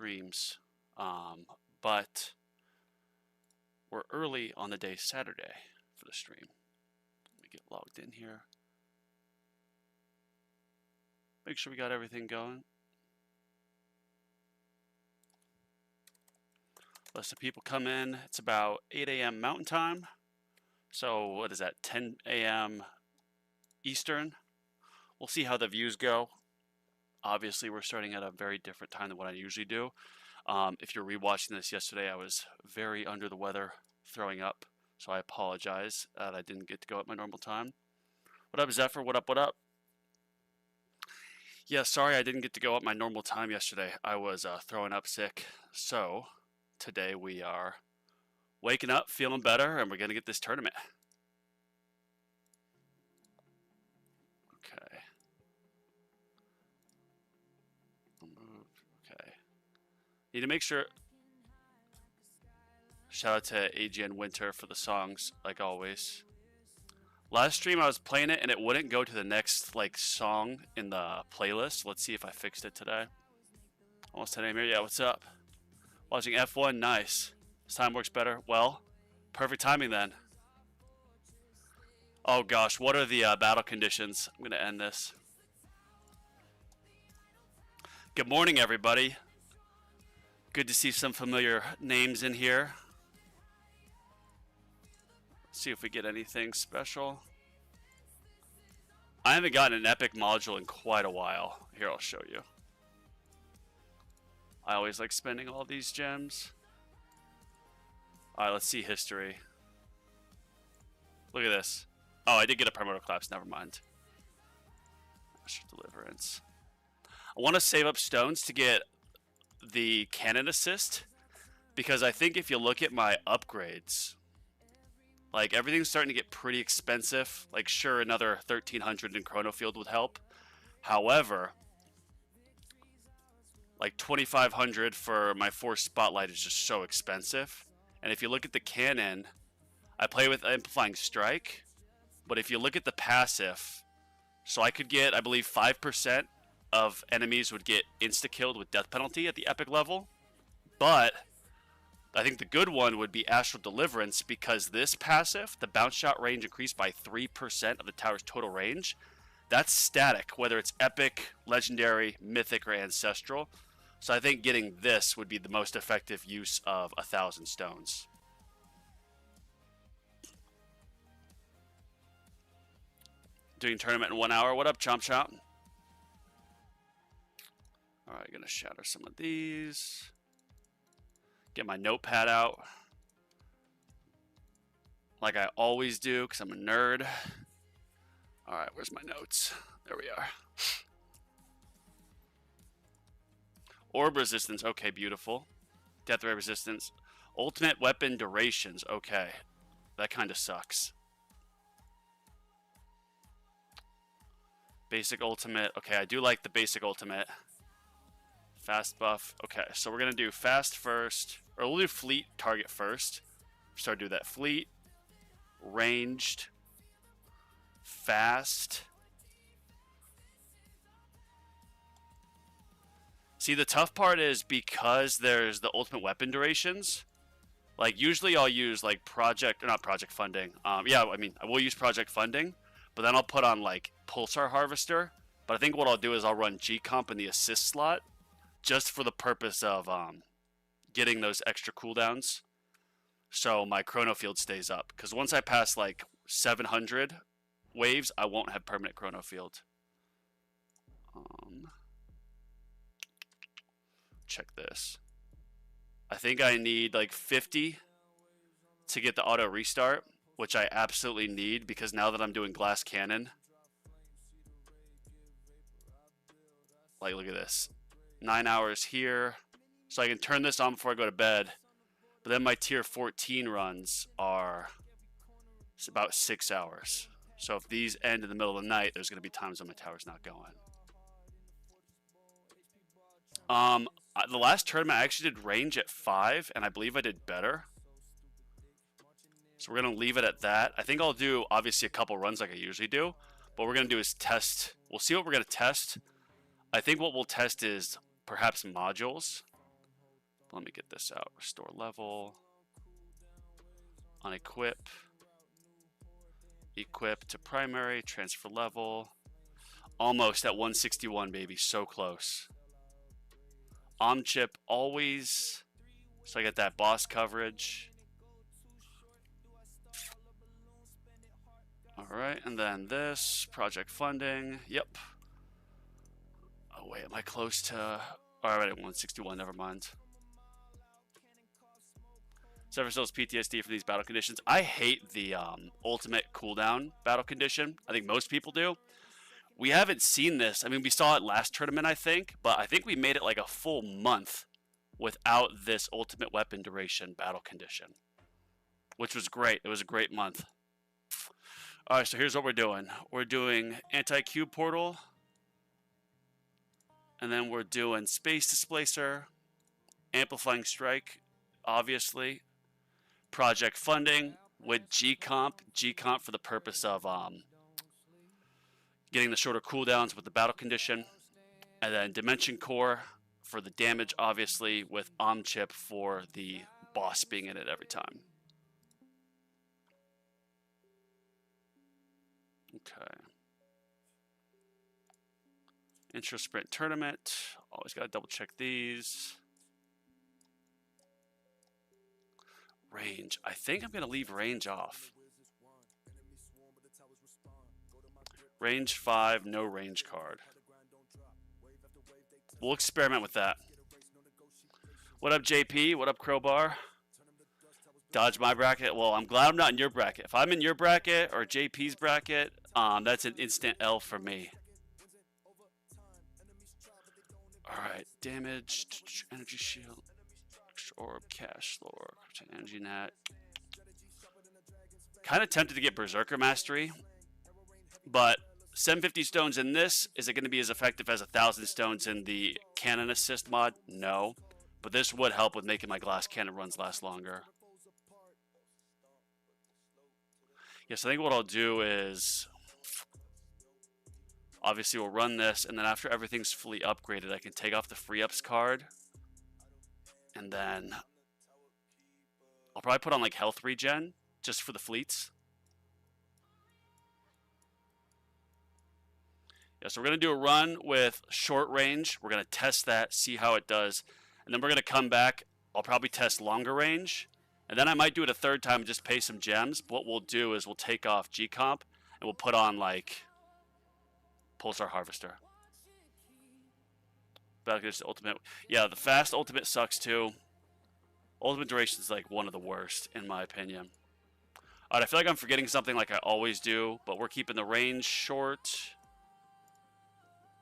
streams, but we're early on the day Saturday for the stream. Let me get logged in here. Make sure we got everything going. Let some people come in. It's about 8 a.m. Mountain Time. So what is that, 10 a.m. Eastern? We'll see how the views go. Obviously, we're starting at a very different time than what I usually do. If you're rewatching this yesterday, I was very under the weather, throwing up. So I apologize that I didn't get to go at my normal time. What up, Zephyr? What up, what up? Yeah, sorry I didn't get to go at my normal time yesterday. I was throwing up sick. So today we are waking up, feeling better, and we're going to get this tournament. Okay. Okay. Need to make sure. Shout out to AGN Winter for the songs, like always. Last stream I was playing it and it wouldn't go to the next song in the playlist. Let's see if I fixed it today. Almost 10 a.m. here. Yeah, what's up? Watching F1, nice. This time works better. Well, perfect timing then. Oh gosh, what are the battle conditions? I'm gonna end this. Good morning, everybody. Good to see some familiar names in here. See if we get anything special. I haven't gotten an epic module in quite a while. Here, I'll show you. I always like spending all these gems. Alright, let's see history. Look at this. Oh, I did get a Primordial Collapse, never mind. Asher Deliverance. I want to save up stones to get the Cannon Assist, because I think if you look at my upgrades, everything's starting to get pretty expensive. Sure, another 1300 in Chrono Field would help. However, 2500 for my Force Spotlight is just so expensive. And if you look at the cannon, I play with Amplifying Strike. But if you look at the passive, so I could get, I believe, 5% of enemies would get insta-killed with death penalty at the epic level. But I think the good one would be Astral Deliverance, because this passive, the bounce shot range increased by 3% of the tower's total range. That's static, whether it's epic, legendary, mythic, or ancestral. So I think getting this would be the most effective use of 1,000 stones. Doing tournament in 1 hour. What up, Chomp Chomp? Alright, gonna shatter some of these. Get my notepad out. Like I always do, because I'm a nerd. Alright, where's my notes? There we are. Orb resistance, okay, beautiful. Death ray resistance. Ultimate weapon durations, okay. That kind of sucks. Basic ultimate, okay, I do like the basic ultimate. Fast buff, okay, so we're gonna do fast first, or we'll do fleet target first. Start to do that. Fleet, ranged, fast. See, the tough part is because there's the ultimate weapon durations. Usually I'll use project, or not project funding. Yeah, I mean, I will use project funding, but then I'll put on Pulsar Harvester. But I think what I'll do is I'll run G-Comp in the assist slot, just for the purpose of getting those extra cooldowns, so my Chrono Field stays up. Because once I pass 700 waves, I won't have permanent Chrono Field. Check this. I think I need 50 to get the auto restart, which I absolutely need, because now that I'm doing Glass Cannon, look at this. 9 hours here. So I can turn this on before I go to bed. But then my tier 14 runs are about 6 hours. So if these end in the middle of the night, there's going to be times when my tower's not going. The last tournament I actually did range at 5, and I believe I did better. So we're going to leave it at that. I think I'll do, obviously, a couple runs like I usually do. But what we're going to do is test. We'll see what we're going to test. I think what we'll test is perhaps modules. Let me get this out. Restore level. Unequip. Equip to primary. Transfer level. Almost at 161, baby. So close. Chip always. So I get that boss coverage. Alright, and then this. Project funding. Yep. Oh, wait. Am I close to... Alright, at 161. Never mind. Suffer Souls PTSD from these battle conditions. I hate the ultimate cooldown battle condition. I think most people do. We haven't seen this. I mean, we saw it last tournament, I think. But I think we made it like a full month without this ultimate weapon duration battle condition. Which was great. It was a great month. Alright, so here's what we're doing. We're doing Anti-Cube Portal. And then we're doing Space Displacer. Amplifying Strike, obviously. Project funding with G-Comp. G-Comp for the purpose of getting the shorter cooldowns with the battle condition. And then Dimension Core for the damage, obviously, with Chip for the boss being in it every time. Okay. Intro Sprint Tournament. Always got to double check these. Range. I think I'm going to leave range off. Range 5, no range card. We'll experiment with that. What up, JP? What up, Crowbar? Dodge my bracket. Well, I'm glad I'm not in your bracket. If I'm in your bracket or JP's bracket, that's an instant L for me. Alright, damage, energy shield, extra orb, cash, lore, energy net. Kind of tempted to get Berserker Mastery, but 750 stones in this, is it going to be as effective as 1,000 stones in the Cannon Assist mod? No, but this would help with making my glass cannon runs last longer. Yes, I think what I'll do is... Obviously, we'll run this, and then after everything's fully upgraded, I can take off the free ups card. And then I'll probably put on like health regen, just for the fleets. Yeah, so we're going to do a run with short range. We're going to test that, see how it does. And then we're going to come back. I'll probably test longer range. And then I might do it a third time and just pay some gems. But what we'll do is we'll take off G-Comp, and we'll put on like... Pulsar Harvester. Battle Condition Ultimate. Yeah, the fast ultimate sucks too. Ultimate duration is like one of the worst, in my opinion. Alright, I feel like I'm forgetting something like I always do, but we're keeping the range short.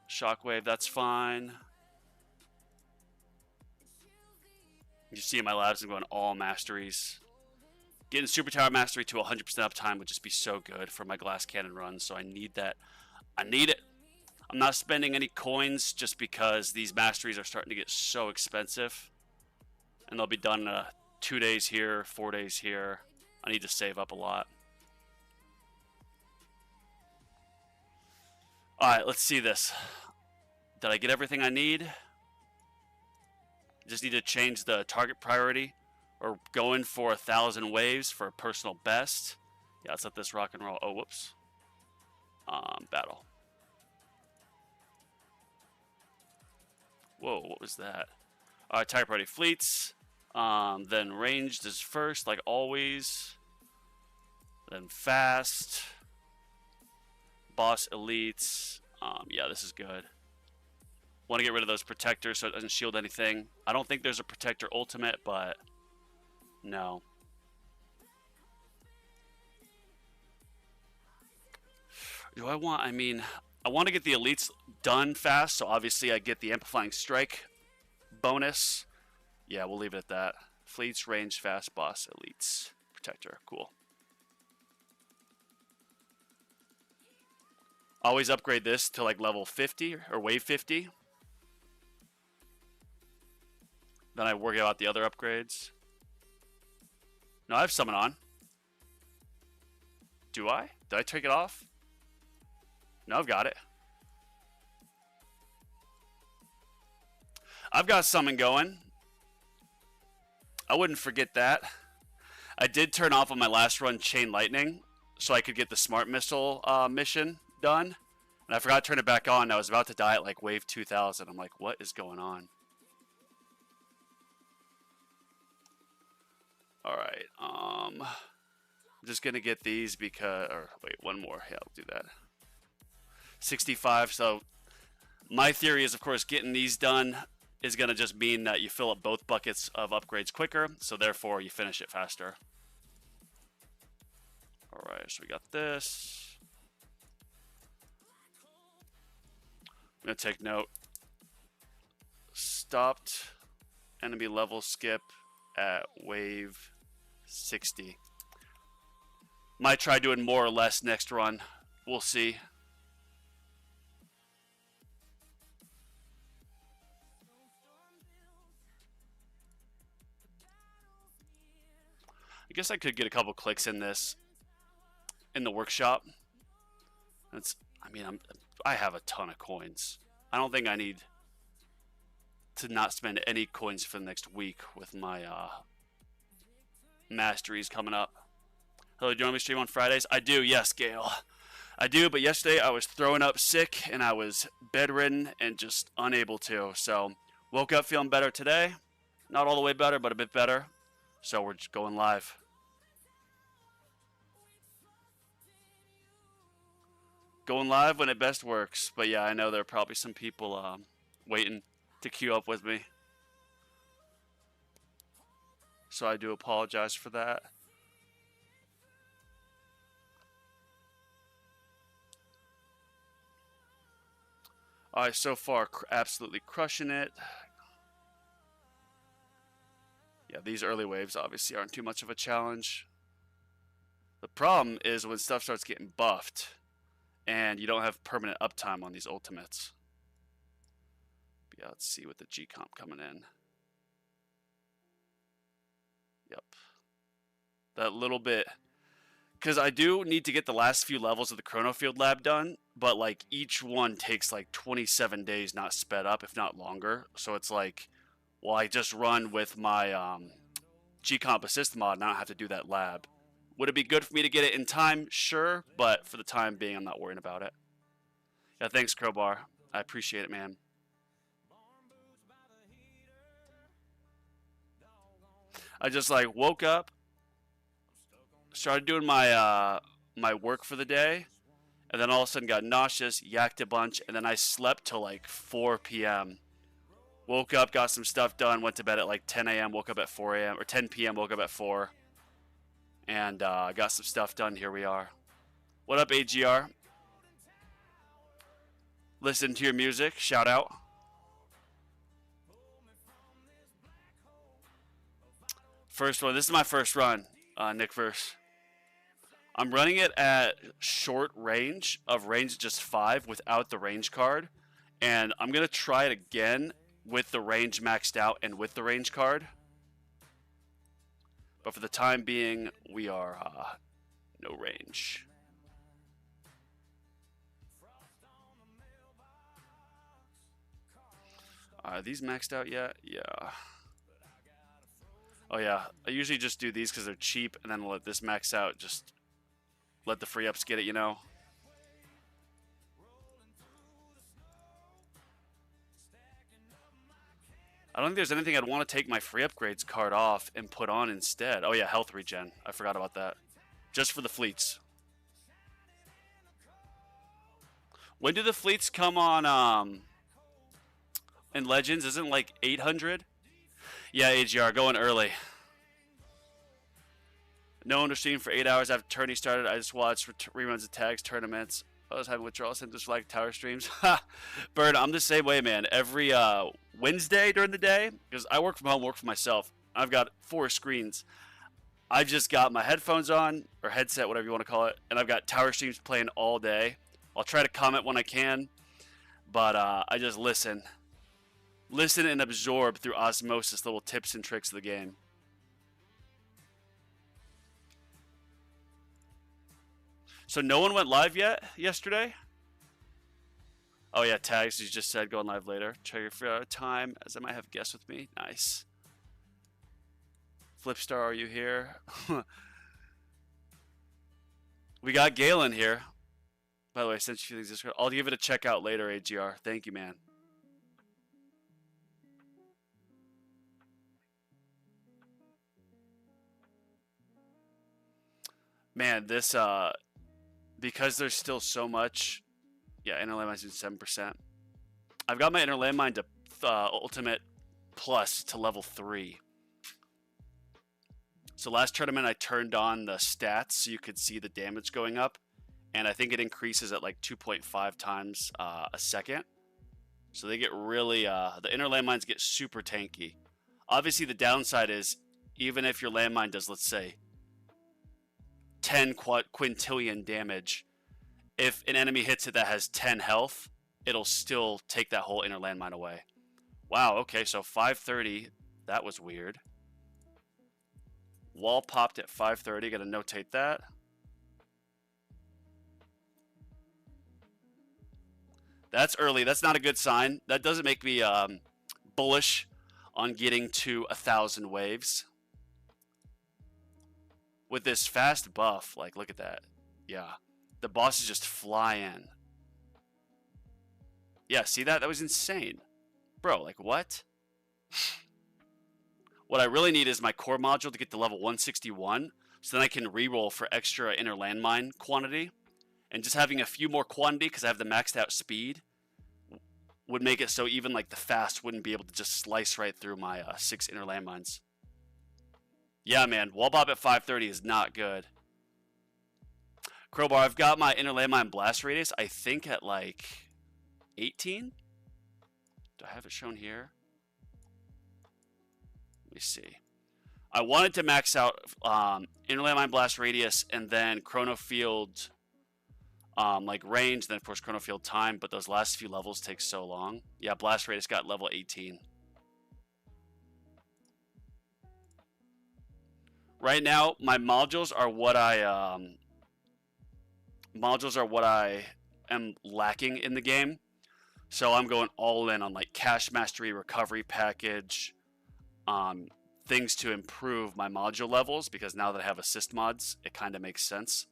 Shockwave, that's fine. You see in my labs, I'm going all masteries. Getting Super Tower Mastery to 100% uptime would just be so good for my glass cannon run, so I need that. I need it. I'm not spending any coins just because these masteries are starting to get so expensive. And they'll be done in 2 days here, 4 days here. I need to save up a lot. Alright, let's see this. Did I get everything I need? Just need to change the target priority. Or go in for 1,000 waves for a personal best. Yeah, let's let this rock and roll. Oh, whoops. Battle. Whoa, what was that? Alright, target priority fleets. Then ranged is first, like always. Then fast. Boss elites. Yeah, this is good. Want to get rid of those protectors so it doesn't shield anything. I don't think there's a protector ultimate, but no. Do I want, I mean, I want to get the elites done fast, so obviously I get the amplifying strike bonus. Yeah, we'll leave it at that. Fleets, range, fast, boss, elites, protector. Cool. Always upgrade this to like level 50 or wave 50. Then I worry about the other upgrades. No, I have summon on. Do I? Did I take it off? No, I've got it. I've got summon going. I wouldn't forget that. I did turn off on my last run Chain Lightning so I could get the Smart Missile mission done. And I forgot to turn it back on. I was about to die at like wave 2000. I'm like, what is going on? Alright, I'm just going to get these because, or wait, one more. Yeah, I'll do that. 65, so my theory is, of course, getting these done is going to just mean that you fill up both buckets of upgrades quicker, so therefore you finish it faster. Alright, so we got this. I'm going to take note. Stopped enemy level skip at wave 60. Might try doing more or less next run. We'll see. I guess I could get a couple clicks in this in the workshop. I have a ton of coins. I don't think I need to not spend any coins for the next week with my masteries coming up. Hello, do you want me to stream on Fridays? I do, yes, Gail. I do, but yesterday I was throwing up sick and I was bedridden and just unable to. So, woke up feeling better today. Not all the way better, but a bit better. So we're just going live. Going live when it best works. But yeah, I know there are probably some people waiting to queue up with me. So I do apologize for that. Alright, so far absolutely crushing it. Yeah, these early waves obviously aren't too much of a challenge. The problem is when stuff starts getting buffed and you don't have permanent uptime on these ultimates. But yeah, let's see with the G-Comp coming in. Yep. That little bit. Because I do need to get the last few levels of the Chronofield lab done, but like each one takes like 27 days not sped up, if not longer. So it's like, well, I just run with my G-Comp assist mod and I don't have to do that lab. Would it be good for me to get it in time? Sure, but for the time being, I'm not worrying about it. Yeah, thanks, Crowbar. I appreciate it, man. I just like woke up, started doing my my work for the day, and then all of a sudden got nauseous, yacked a bunch, and then I slept till like 4 p.m. Woke up, got some stuff done, went to bed at like 10 a.m., woke up at 4 a.m., or 10 p.m., woke up at 4. And got some stuff done. Here we are. What up, AGR? Listen to your music. Shout out. First one. This is my first run, Nickverse. I'm running it at short range of range just 5 without the range card. And I'm going to try it again with the range maxed out and with the range card. But for the time being, we are no range. Are these maxed out yet? Yeah. Oh yeah, I usually just do these because they're cheap, and then let this max out. Just let the free ups get it, you know. I don't think there's anything I'd want to take my free upgrades card off and put on instead. Oh yeah, health regen. I forgot about that. Just for the fleets. When do the fleets come on in Legends? Isn't like 800? Yeah, AGR, going early. No one was streaming for 8 hours after tourney started. I just watched reruns of tags, tournaments. I was having withdrawal symptoms for like tower streams. Ha! Bird, I'm the same way, man. Every Wednesday during the day, because I work from home, work for myself. I've got 4 screens. I've just got my headphones on, or headset, whatever you want to call it, and I've got tower streams playing all day. I'll try to comment when I can, but I just listen. Listen and absorb through osmosis little tips and tricks of the game. So no one went live yet yesterday? Oh yeah, tags, you just said going live later. Check your time, as I might have guests with me. Nice. Flipstar, are you here? We got Galen here. By the way, since you think this, I'll give it a check out later, AGR. Thank you, man. Man, this because there's still so much. Yeah, inner landmine's doing 7%. I've got my inner landmine to ultimate plus to level 3. So last tournament I turned on the stats so you could see the damage going up, and I think it increases at like 2.5 times a second. So they get really the inner landmines get super tanky. Obviously the downside is even if your landmine does, let's say, 10 quintillion damage, if an enemy hits it that has 10 health, it'll still take that whole inner landmine away. Wow, okay, so 530, that was weird. Wall popped at 530, gotta notate that. That's early, that's not a good sign. That doesn't make me bullish on getting to 1,000 waves. With this fast buff, like, look at that. Yeah, the bosses just fly in. Yeah, see that? That was insane. Bro, like, what? What I really need is my core module to get to level 161, so then I can reroll for extra inner landmine quantity. And just having a few more quantity, because I have the maxed out speed, would make it so even like the fast wouldn't be able to just slice right through my 6 inner landmines. Yeah, man, wall pop at 530 is not good. Crowbar, I've got my inner landmine blast radius, I think at like 18? Do I have it shown here? Let me see. I wanted to max out inner landmine blast radius and then chrono field like range, then of course chrono field time, but those last few levels take so long. Yeah, blast radius got level 18. Right now, my modules are what I am lacking in the game. So I'm going all in on like cache mastery, recovery package, things to improve my module levels, because now that I have assist mods, it kind of makes sense.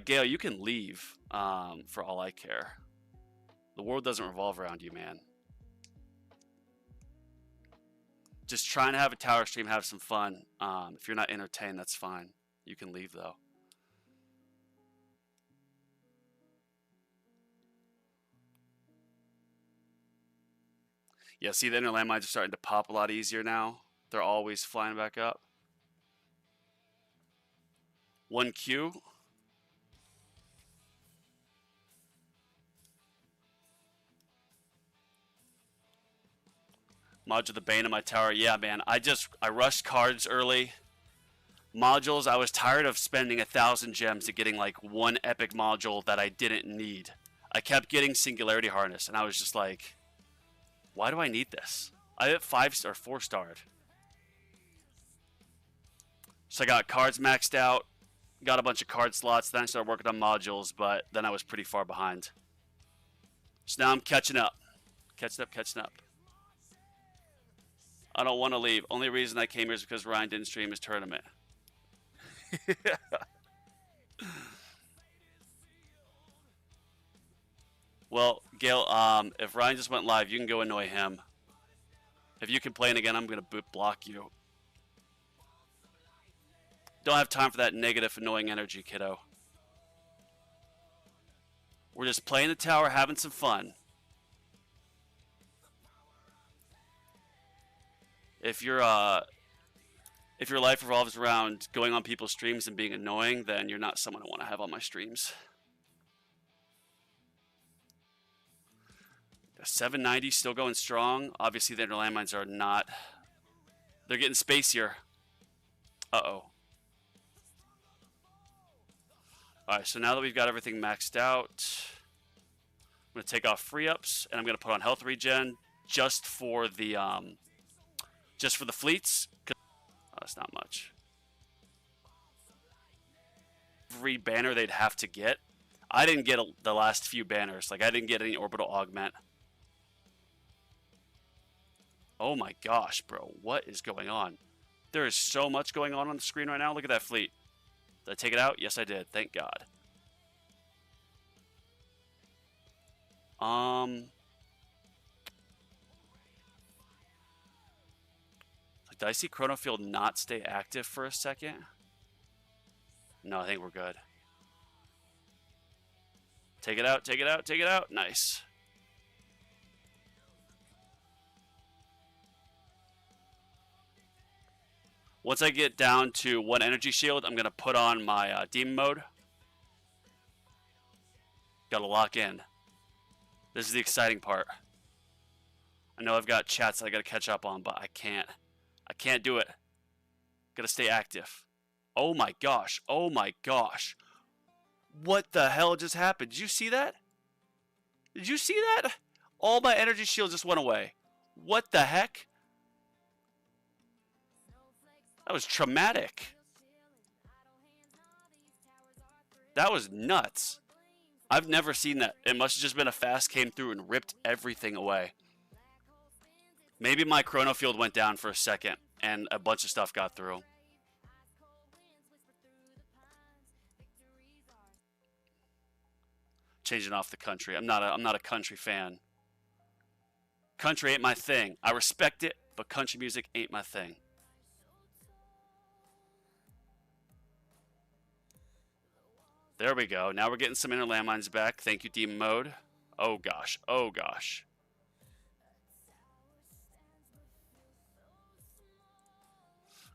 Gale, you can leave for all I care. The world doesn't revolve around you, man. Just trying to have a tower stream, have some fun. If you're not entertained, that's fine. You can leave, though. Yeah, see, the inner landmines are starting to pop a lot easier now. They're always flying back up. 1Q. Module the bane of my tower. Yeah, man. I rushed cards early. Modules, I was tired of spending 1,000 gems to getting like one epic module that I didn't need. I kept getting Singularity Harness, and I was just like, why do I need this? I hit 5-star, 4-starred. So I got cards maxed out, got a bunch of card slots, then I started working on modules, but then I was pretty far behind. So now I'm catching up. Catching up. I don't want to leave. Only reason I came here is because Ryan didn't stream his tournament. Well, Gail, if Ryan just went live, you can go annoy him. If you complain again, I'm going to block you. Don't have time for that negative, annoying energy, kiddo. We're just playing the tower, having some fun. If your life revolves around going on people's streams and being annoying, then you're not someone I want to have on my streams. 790 still going strong. Obviously, the inner landmines are not. They're getting spacier. Uh-oh. Alright, so now that we've got everything maxed out, I'm going to take off free ups, and I'm going to put on health regen just for the fleets. Oh, that's not much. Every banner they'd have to get. I didn't get the last few banners. Like, I didn't get any orbital augment. Oh my gosh, bro. What is going on? There is so much going on the screen right now. Look at that fleet. Did I take it out? Yes, I did. Thank God. Did I see Chrono Field not stay active for a second? No, I think we're good. Take it out, take it out, take it out. Nice. Once I get down to 1 energy shield, I'm going to put on my demon mode. Got to lock in. This is the exciting part. I know I've got chats that I got to catch up on, but I can't. I can't do it. Got to stay active. Oh my gosh. Oh my gosh. What the hell just happened? Did you see that? Did you see that? All my energy shields just went away. What the heck? That was traumatic. That was nuts. I've never seen that. It must have just been a fast came through and ripped everything away. Maybe my chrono field went down for a second and a bunch of stuff got through. Changing off the country. I'm not a country fan. Country ain't my thing. I respect it, but country music ain't my thing. There we go. Now we're getting some inner landmines back. Thank you, Demon Mode. Oh gosh. Oh gosh.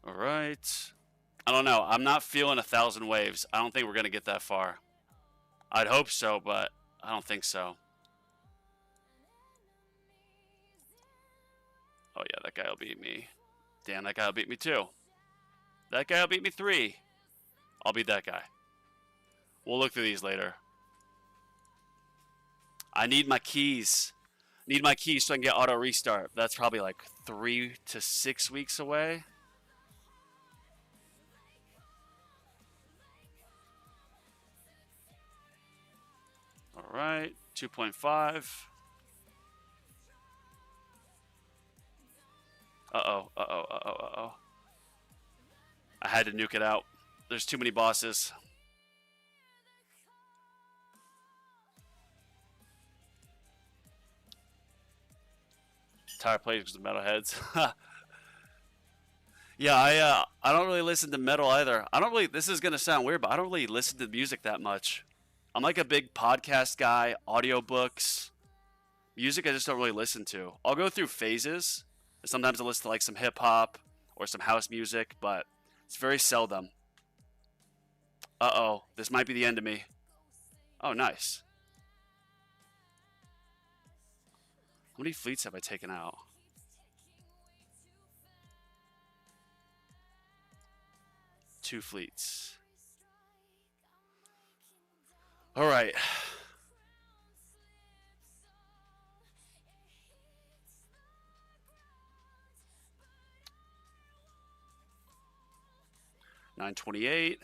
All right. I don't know. I'm not feeling 1,000 waves. I don't think we're going to get that far. I'd hope so, but I don't think so. Oh yeah, that guy will beat me. Damn, that guy will beat me too. That guy will beat me 3. I'll beat that guy. We'll look through these later. I need my keys. Need my keys so I can get auto restart. That's probably like 3 to 6 weeks away. All right, 2.5. Uh-oh, uh-oh, uh-oh, uh-oh. I had to nuke it out. There's too many bosses. Tire plays because of metalheads. Yeah, I don't really listen to metal either. I don't really. This is gonna sound weird, but I don't really listen to music that much. I'm like a big podcast guy, audiobooks. Music I just don't really listen to. I'll go through phases. Sometimes I listen to like some hip hop or some house music, but it's very seldom. Uh-oh, this might be the end of me. Oh, nice. How many fleets have I taken out? Two fleets. All right. $928.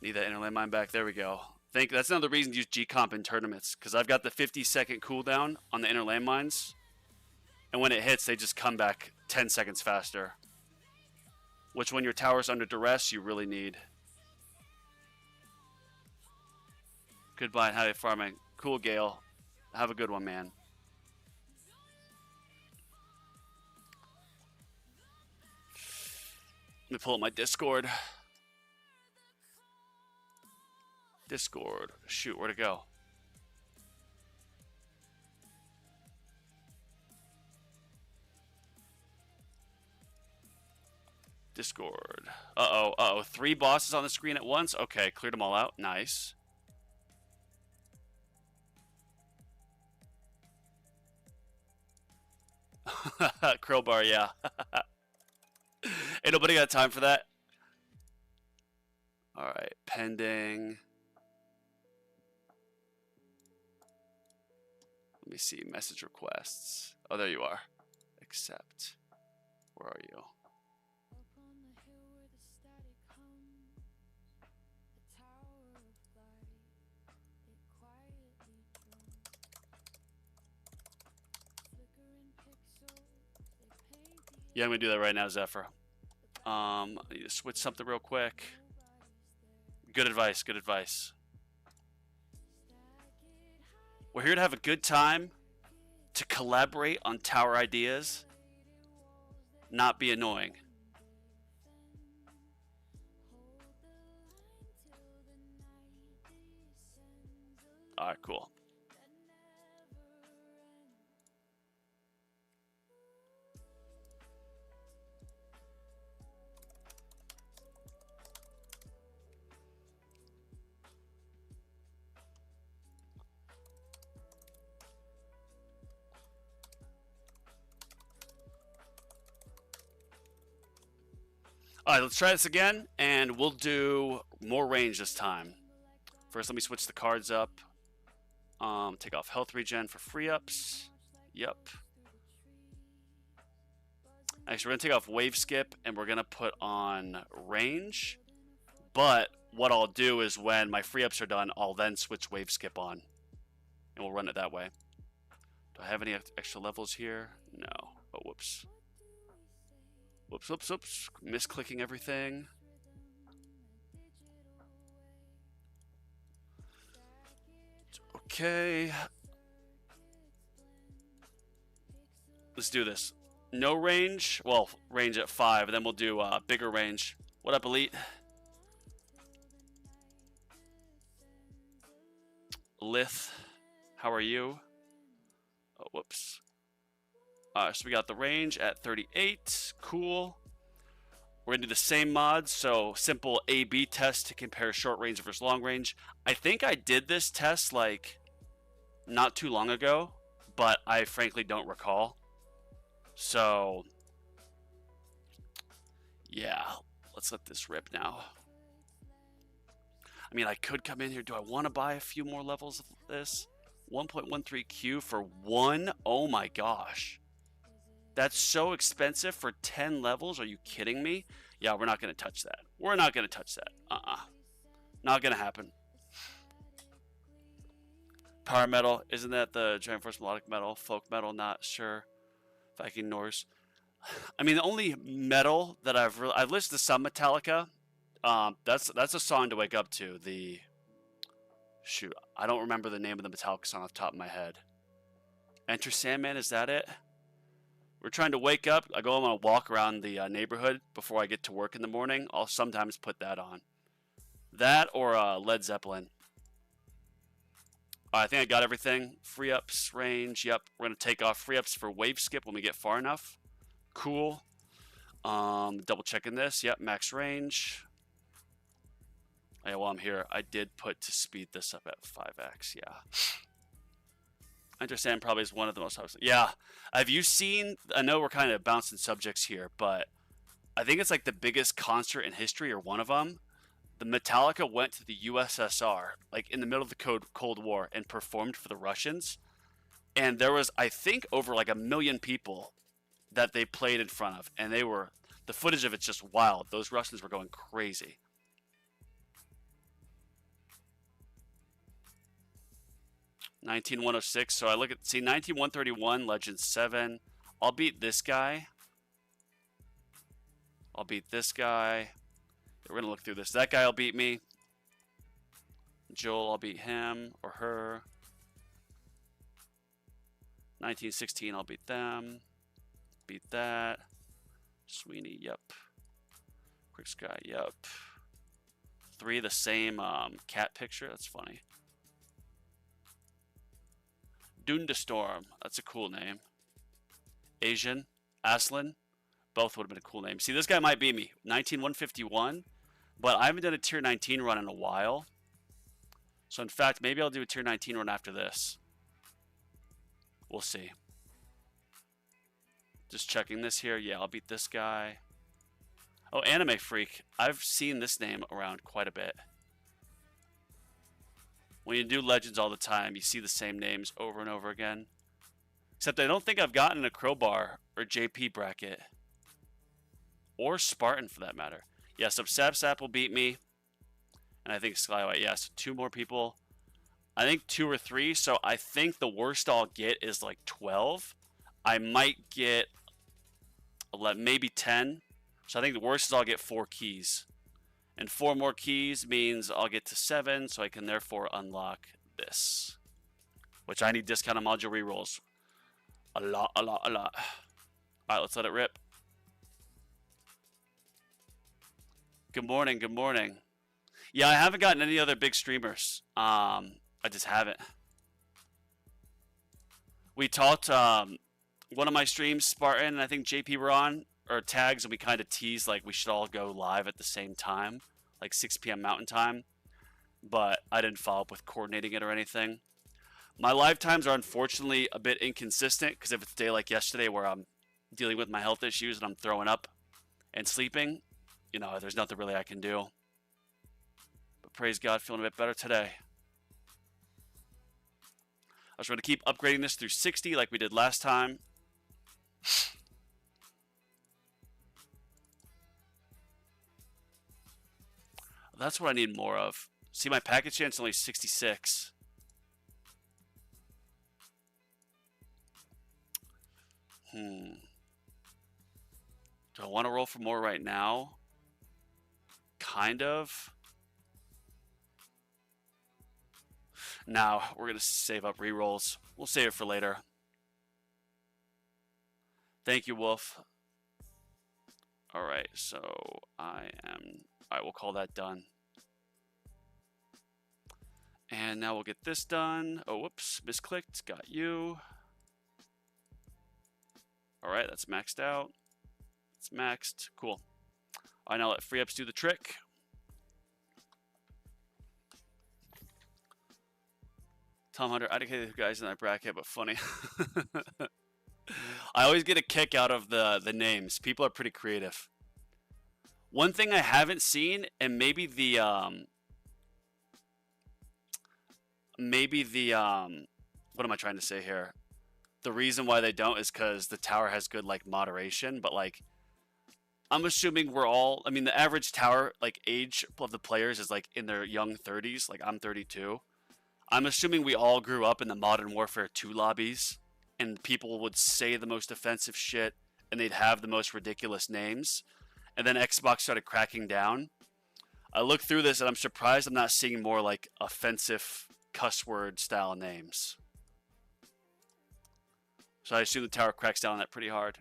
Need that inner landmine back. There we go. That's another reason to use G-Comp in tournaments, because I've got the 50-second cooldown on the inner landmines, and when it hits, they just come back 10 seconds faster, which when your tower's under duress, you really need. Goodbye and happy farming. Cool, Gale. Have a good one, man. Let me pull up my Discord. Discord. Shoot, where'd it go? Discord. Uh-oh, uh-oh. 3 bosses on the screen at once? Okay, cleared them all out. Nice. Crowbar, yeah. Ain't nobody got time for that. All right, pending. Let me see, message requests. Oh, there you are. Accept. Where are you? Yeah, I'm gonna do that right now, Zephyr. I need to switch something real quick. Good advice, good advice. We're here to have a good time, to collaborate on tower ideas, not be annoying. Alright, cool. Alright, let's try this again, and we'll do more range this time. First, let me switch the cards up. Take off health regen for free ups. Yep. Actually, we're going to take off wave skip, and we're going to put on range. But what I'll do is when my free ups are done, I'll then switch wave skip on. And we'll run it that way. Do I have any extra levels here? No. Oh, whoops. Whoops, whoops, whoops. Misclicking everything. Okay. Let's do this. No range. Well, range at 5. And then we'll do bigger range. What up, Elite? Lith. How are you? Oh, whoops. So we got the range at 38. Cool. We're going to do the same mods. So simple A/B test to compare short range versus long range. I think I did this test like not too long ago, but I frankly don't recall. So yeah, let's let this rip now. I mean, I could come in here. Do I want to buy a few more levels of this? 1.13 Q for one? Oh my gosh. That's so expensive for 10 levels. Are you kidding me? Yeah, we're not going to touch that. We're not going to touch that. Not going to happen. Power metal. Isn't that the Giant Force melodic metal? Folk metal? Not sure. Viking Norse. I mean, the only metal that I've listened to some Metallica. That's a song to wake up to. Shoot, I don't remember the name of the Metallica song off the top of my head. Enter Sandman, is that it? We're trying to wake up. I go on a walk around the neighborhood before I get to work in the morning. I'll sometimes put that on. That or Led Zeppelin. I think I got everything. Free ups, range. Yep, we're going to take off free ups for wave skip when we get far enough. Cool. Double checking this. Yep, max range. Yeah, while I'm here, I did put to speed this up at 5x. Yeah. I understand probably is one of the most obvious. Yeah. Have you seen, I know we're kind of bouncing subjects here, but I think it's like the biggest concert in history or one of them. The Metallica went to the USSR, like in the middle of the Cold War, and performed for the Russians. And there was, I think, over like 1 million people that they played in front of. And the footage of it's just wild. Those Russians were going crazy. $19,106. So I look at, see, 19,131, Legend 7. I'll beat this guy. I'll beat this guy. We're going to look through this. That guy will beat me. Joel, I'll beat him or her. 1916, I'll beat them. Beat that. Sweeney, yep. Quick Sky, yep. 3 the same cat picture. That's funny. Dundastorm. That's a cool name. Asian. Aslan. Both would have been a cool name. See, this guy might beat me. 19,151. But I haven't done a tier 19 run in a while. So, in fact, maybe I'll do a tier 19 run after this. We'll see. Just checking this here. Yeah, I'll beat this guy. Oh, Anime Freak. I've seen this name around quite a bit. When you do Legends all the time, you see the same names over and over again. Except I don't think I've gotten a Crowbar or JP bracket. Or Spartan, for that matter. Yeah, so Sapsap will beat me. And I think Skywhite, yeah, so 2 more people. I think 2 or 3, so I think the worst I'll get is like 12. I might get 11, maybe 10. So I think the worst is I'll get 4 keys. And 4 more keys means I'll get to 7, so I can therefore unlock this. Which I need discounted module rerolls. A lot. Alright, let's let it rip. Good morning. Yeah, I haven't gotten any other big streamers. I just haven't. We talked, one of my streams, Spartan, and I think JP were on, or tags, and we kind of teased like we should all go live at the same time, like 6 p.m. Mountain Time, but I didn't follow up with coordinating it or anything. My live times are unfortunately a bit inconsistent, because if it's a day like yesterday where I'm dealing with my health issues and I'm throwing up and sleeping, you know, there's nothing really I can do. But praise God, feeling a bit better today. I was going to keep upgrading this through 60 like we did last time. That's what I need more of. See, my package chance is only 66. Do I want to roll for more right now? Kind of. Now, we're going to save up rerolls. We'll save it for later. Thank you, Wolf. Alright, so Alright, we'll call that done. And now we'll get this done. Oh, whoops, misclicked. Got you. Alright, that's maxed out. It's maxed. Cool. Alright, now let free ups do the trick. Tom Hunter, I educated the guys in that bracket, but funny. I always get a kick out of the names. People are pretty creative. One thing I haven't seen, and maybe the what am I trying to say here? The reason why they don't is because the tower has good like moderation, but like I'm assuming we're all, I mean, the average tower like age of the players is like in their young 30s. Like I'm 32. I'm assuming we all grew up in the Modern Warfare 2 lobbies, and people would say the most offensive shit, and they'd have the most ridiculous names. And then Xbox started cracking down. I looked through this, and I'm surprised I'm not seeing more like offensive cuss word style names. So I assume the tower cracks down on that pretty hard.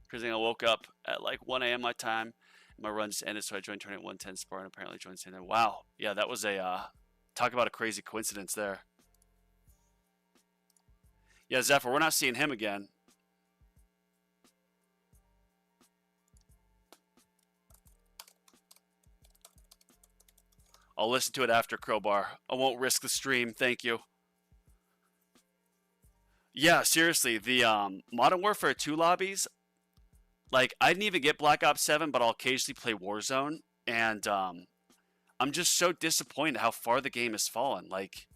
Because I woke up at like 1 a.m. my time. My run just ended, so I joined Tournament 110 Spartan. Apparently joined Santa. Wow. Yeah, that was a, talk about a crazy coincidence there. Yeah, Zephyr, we're not seeing him again. I'll listen to it after Crowbar. I won't risk the stream. Thank you. Yeah, seriously, the Modern Warfare 2 lobbies, like, I didn't even get Black Ops 7, but I'll occasionally play Warzone, and I'm just so disappointed how far the game has fallen. Like,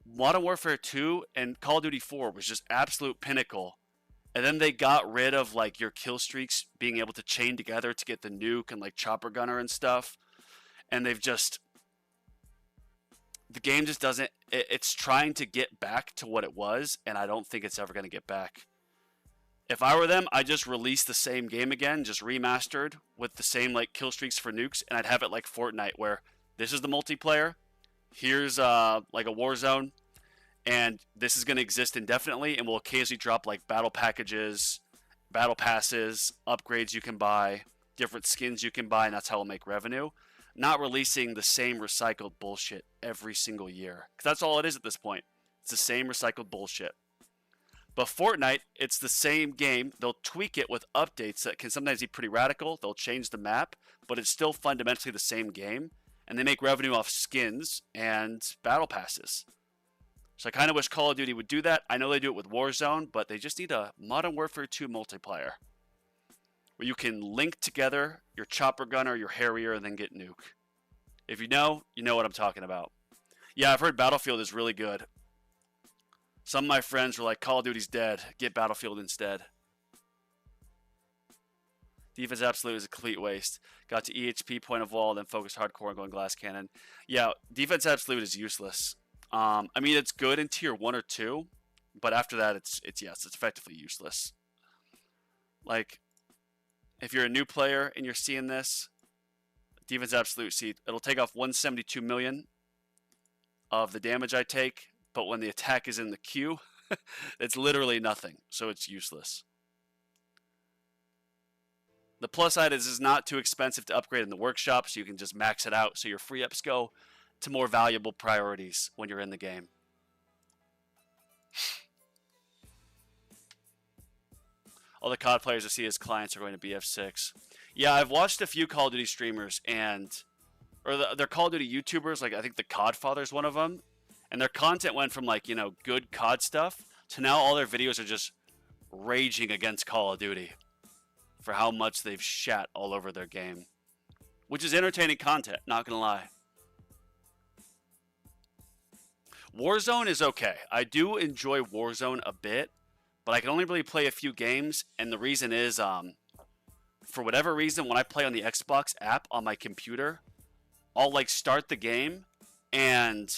Modern Warfare 2 and Call of Duty 4 was just absolute pinnacle, and then they got rid of, like, your kill streaks being able to chain together to get the nuke and, like, chopper gunner and stuff, and they've just... The game just doesn't... It's trying to get back to what it was, and I don't think it's ever going to get back. If I were them, I'd just release the same game again, just remastered with the same like kill streaks for nukes, and I'd have it like Fortnite, where this is the multiplayer, here's like a Warzone, and this is going to exist indefinitely, and we'll occasionally drop like battle packages, battle passes, upgrades you can buy, different skins you can buy, and that's how we'll make revenue. Not releasing the same recycled bullshit every single year, because that's all it is at this point. It's the same recycled bullshit. But Fortnite, it's the same game. They'll tweak it with updates that can sometimes be pretty radical. They'll change the map, but it's still fundamentally the same game. And they make revenue off skins and battle passes. So I kind of wish Call of Duty would do that. I know they do it with Warzone, but they just need a Modern Warfare 2 multiplayer, where you can link together your chopper gunner, your Harrier, and then get nuke. If you know what I'm talking about. Yeah, I've heard Battlefield is really good. Some of my friends were like, Call of Duty's dead. Get Battlefield instead. Defense Absolute is a complete waste. Got to EHP, point of wall, then focused hardcore on going glass cannon. Yeah, Defense Absolute is useless. I mean, it's good in tier 1 or 2. But after that, it's yes, it's effectively useless. Like, if you're a new player and you're seeing this, defense absolute, see, it'll take off 172 million of the damage I take, but when the attack is in the queue, it's literally nothing, so it's useless. The plus side is it's not too expensive to upgrade in the workshop, so you can just max it out so your free ups go to more valuable priorities when you're in the game. All the COD players I see as clients are going to BF6. Yeah, I've watched a few Call of Duty streamers or they're Call of Duty YouTubers, like I think the COD Father's one of them, and their content went from like, good COD stuff to now all their videos are just raging against Call of Duty for how much they've shat all over their game, which is entertaining content, not gonna lie. Warzone is okay. I do enjoy Warzone a bit, but I can only really play a few games, and the reason is, for whatever reason, when I play on the Xbox app on my computer, I'll like start the game, and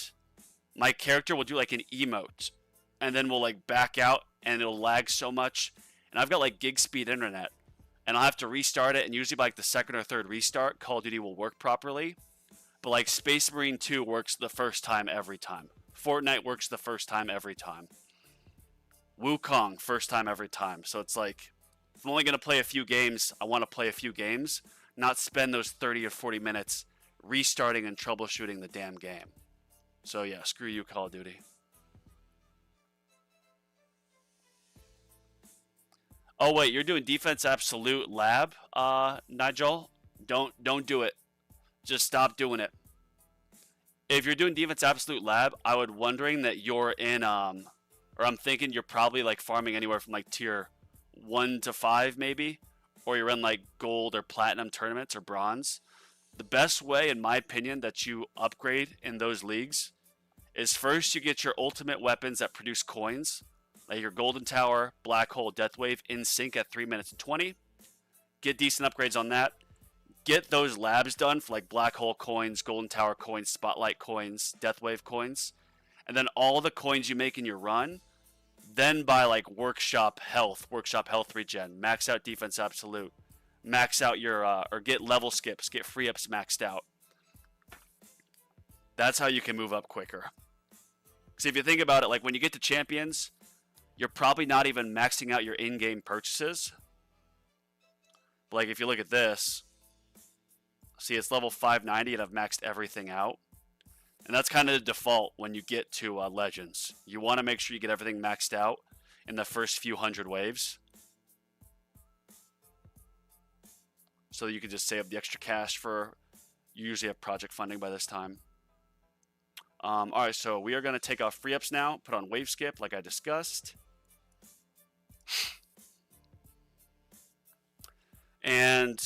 my character will do like an emote, and then we'll like back out, and it'll lag so much, and I've got like gig speed internet, and I'll have to restart it, and usually by like the second or third restart, Call of Duty will work properly, but like Space Marine 2 works the first time every time. Fortnite works the first time every time. Wukong, first time every time. So it's like, if I'm only going to play a few games, I want to play a few games, not spend those 30 or 40 minutes restarting and troubleshooting the damn game. So yeah, screw you, Call of Duty. Oh wait, you're doing Defense Absolute Lab, Nigel? Don't do it. Just stop doing it. If you're doing Defense Absolute Lab, I would wondering that you're in or I'm thinking you're probably like farming anywhere from like tier 1 to 5 maybe, or you're in like gold or platinum tournaments or bronze. The best way, in my opinion, that you upgrade in those leagues is first you get your ultimate weapons that produce coins, like your Golden Tower, Black Hole, Death Wave in sync at 3 minutes and 20. Get decent upgrades on that. Get those labs done for like Black Hole coins, Golden Tower coins, Spotlight coins, Death Wave coins. And then all the coins you make in your run, then buy like Workshop Health regen, max out Defense Absolute, max out your, or get level skips, get free ups maxed out. That's how you can move up quicker. Because if you think about it, like when you get to Champions, you're probably not even maxing out your in-game purchases. But like if you look at this, see it's level 590 and I've maxed everything out. And that's kind of the default when you get to Legends. You want to make sure you get everything maxed out in the first few hundred waves, so that you can just save the extra cash for, you usually have project funding by this time. Alright, so we are going to take off free ups now, put on wave skip like I discussed. And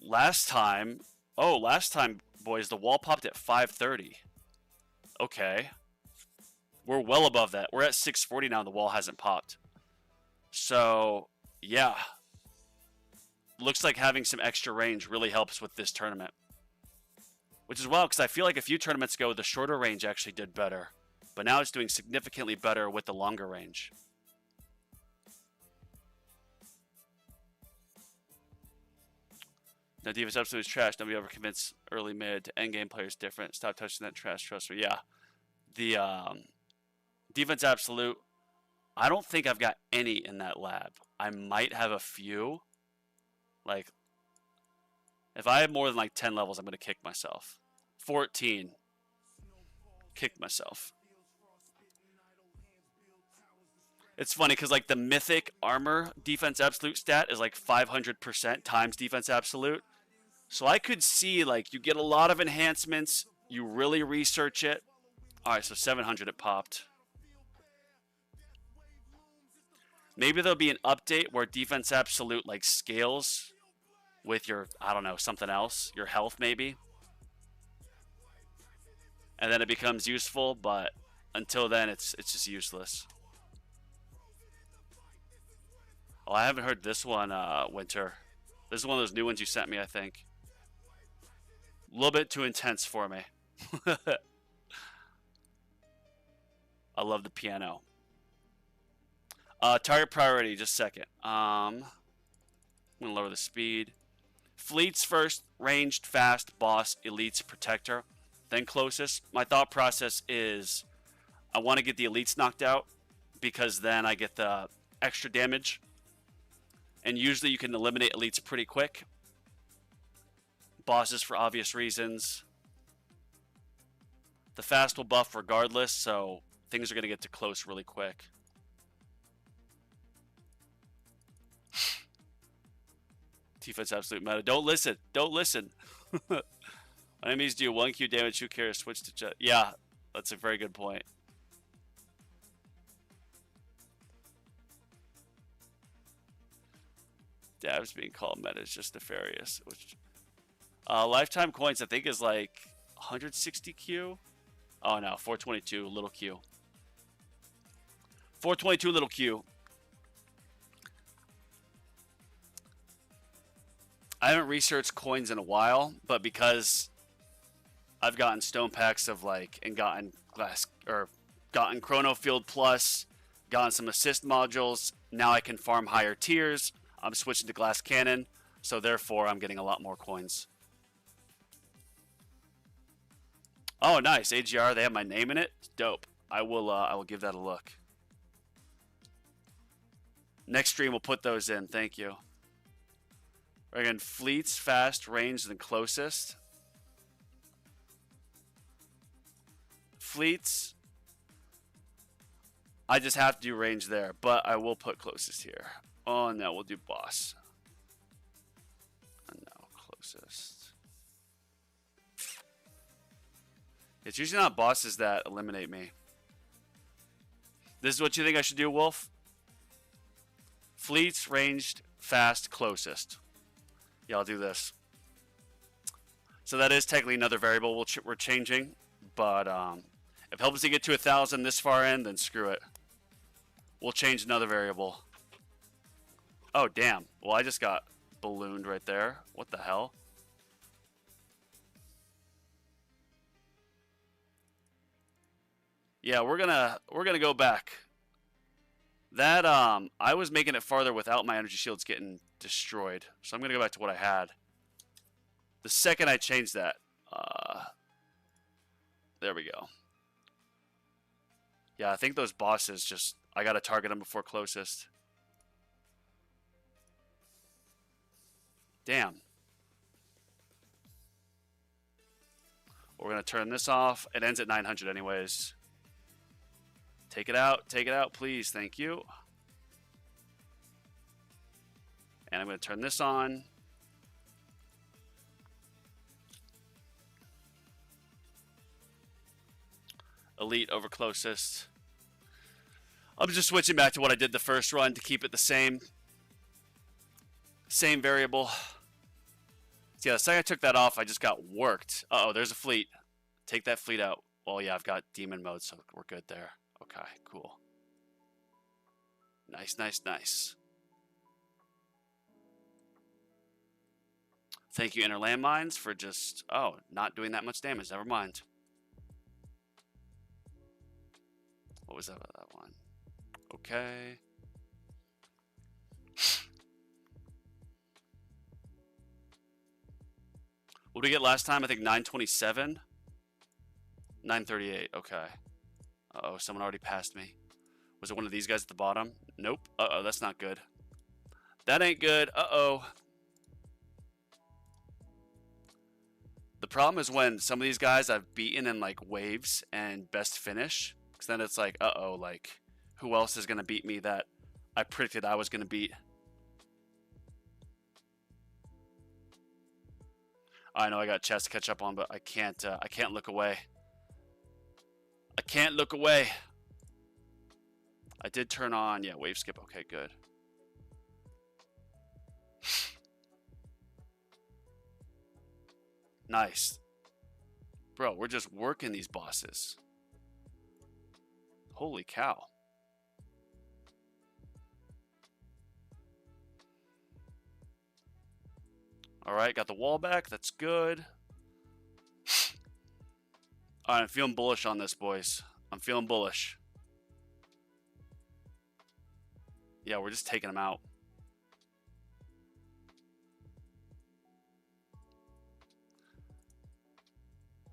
last time, boys, the wall popped at 530. Okay. We're well above that. We're at 640 now, the wall hasn't popped. So, yeah. Looks like having some extra range really helps with this tournament. Which is well, because I feel like a few tournaments ago, the shorter range actually did better. But now it's doing significantly better with the longer range. Now, Defense Absolute is trash. Nobody ever convinced early mid to end game players different. Stop touching that trash, trust me. Yeah. The Defense Absolute, I don't think I've got any in that lab. I might have a few. Like, if I have more than like 10 levels, I'm going to kick myself. 14. Kick myself. It's funny because like the mythic armor defense absolute stat is like 500% times defense absolute. So I could see like you get a lot of enhancements, you really research it. All right, so 700 it popped. Maybe there'll be an update where defense absolute like scales with your, I don't know, something else, your health maybe. And then it becomes useful, but until then it's just useless. Oh, I haven't heard this one, Winter. This is one of those new ones you sent me, I think. A little bit too intense for me. I love the piano. Target priority, just a second. I'm gonna lower the speed. Fleets first, ranged, fast, boss, elites, protector, then closest. My thought process is I want to get the elites knocked out because then I get the extra damage. And usually you can eliminate elites pretty quick. Bosses for obvious reasons. The fast will buff regardless, so things are going to get to close really quick. Defense absolute meta. Don't listen. Don't listen. Enemies do 1Q damage. Who cares? Switch to jet. Yeah, that's a very good point. Dabs being called meta is just nefarious. Which, lifetime coins, I think, is like 160 Q. Oh no, 422 little Q. 422 little Q. I haven't researched coins in a while, but because I've gotten stone packs of like and gotten gotten Chrono Field Plus, gotten some assist modules, now I can farm higher tiers. I'm switching to Glass Cannon, so therefore I'm getting a lot more coins. Oh, nice. AGR, they have my name in it. Dope. I will give that a look. Next stream we'll put those in. Thank you. Again, fleets, fast, ranged, and closest. Fleets. I just have to do range there, but I will put closest here. Oh no, we'll do boss. And now closest. It's usually not bosses that eliminate me. This is what you think I should do, Wolf? Fleets, ranged, fast, closest. Yeah, I'll do this. So that is technically another variable we're changing, but if it helps us to get to 1,000 this far in, then screw it. We'll change another variable. Oh, damn. Well, I just got ballooned right there. What the hell? Yeah, we're gonna go back. That I was making it farther without my energy shields getting destroyed. So I'm gonna go back to what I had. The second I change that, there we go. Yeah, I think those bosses just I gotta target them before closest. Damn. We're gonna turn this off. It ends at 900 anyways. Take it out, please. Thank you. And I'm going to turn this on. Elite over closest. I'm just switching back to what I did the first run to keep it the same. Same variable. So yeah, the second I took that off, I just got worked. Uh-oh, there's a fleet. Take that fleet out. Well, yeah, I've got demon mode, so we're good there. Okay, cool. Nice, nice, nice. Thank you, Inner Landmines, for just, oh, not doing that much damage. Never mind. What was that about that one? Okay. What did we get last time? I think 927? 938, okay. Uh-oh, someone already passed me. Was it one of these guys at the bottom? Nope. Uh-oh, that's not good. That ain't good. Uh-oh. The problem is when some of these guys I've beaten in like waves and best finish, because then it's like, uh-oh, like who else is going to beat me that I predicted I was going to beat? I know I got chess to catch up on, but I can't look away. I can't look away. I did turn on, yeah, wave skip. Okay, good. Nice. Bro, we're just working these bosses. Holy cow. All right, got the wall back. That's good. All right, I'm feeling bullish on this, boys. I'm feeling bullish. Yeah, we're just taking them out.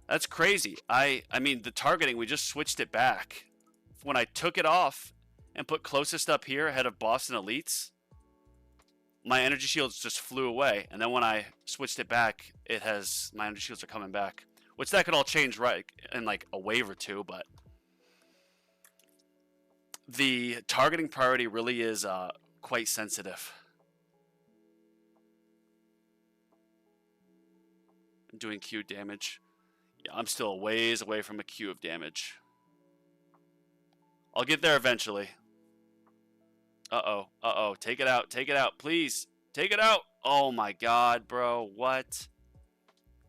That's crazy. I mean, the targeting, we just switched it back. When I took it off and put closest up here ahead of Boston Elites, my energy shields just flew away. And then when I switched it back, my energy shields are coming back. Which that could all change right in like a wave or two, but the targeting priority really is quite sensitive. Doing Q damage. Yeah, I'm still a ways away from a Q of damage. I'll get there eventually. Uh-oh. Uh-oh. Take it out. Take it out. Please. Take it out. Oh my god, bro. What?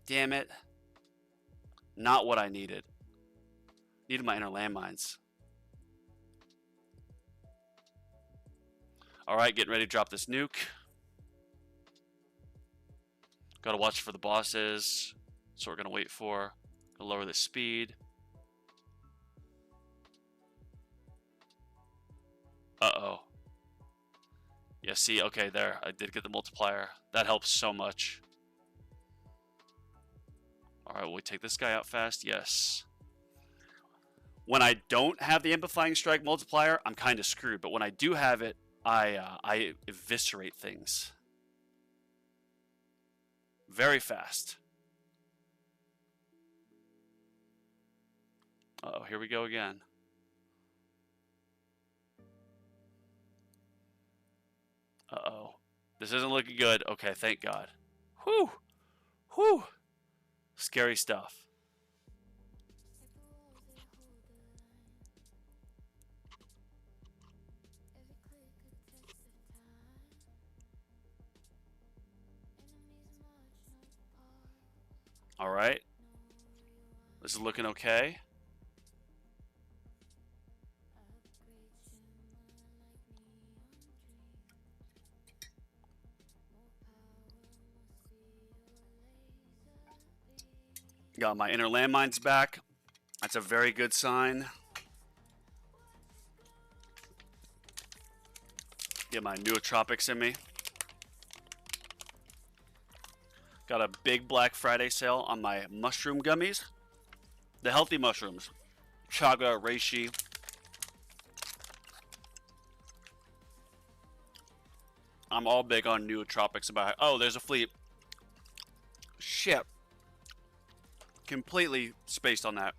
Damn it. Not what I needed. Needed my inner landmines. Alright, getting ready to drop this nuke. Gotta watch for the bosses. So we're gonna wait for. Gonna lower the speed. Uh-oh. Yeah, see, okay, there. I did get the multiplier. That helps so much. Alright, will we take this guy out fast? Yes. When I don't have the Amplifying Strike multiplier, I'm kind of screwed. But when I do have it, I eviscerate things. Very fast. Uh-oh, here we go again. Uh-oh. This isn't looking good. Okay, thank God. Whew. Whew. Scary stuff. All right. This is looking okay. Got my inner landmines back. That's a very good sign. Get my nootropics in me. Got a big Black Friday sale on my mushroom gummies. The healthy mushrooms. Chaga, reishi. I'm all big on nootropics about. Oh, there's a fleet. Shit. Completely spaced on that.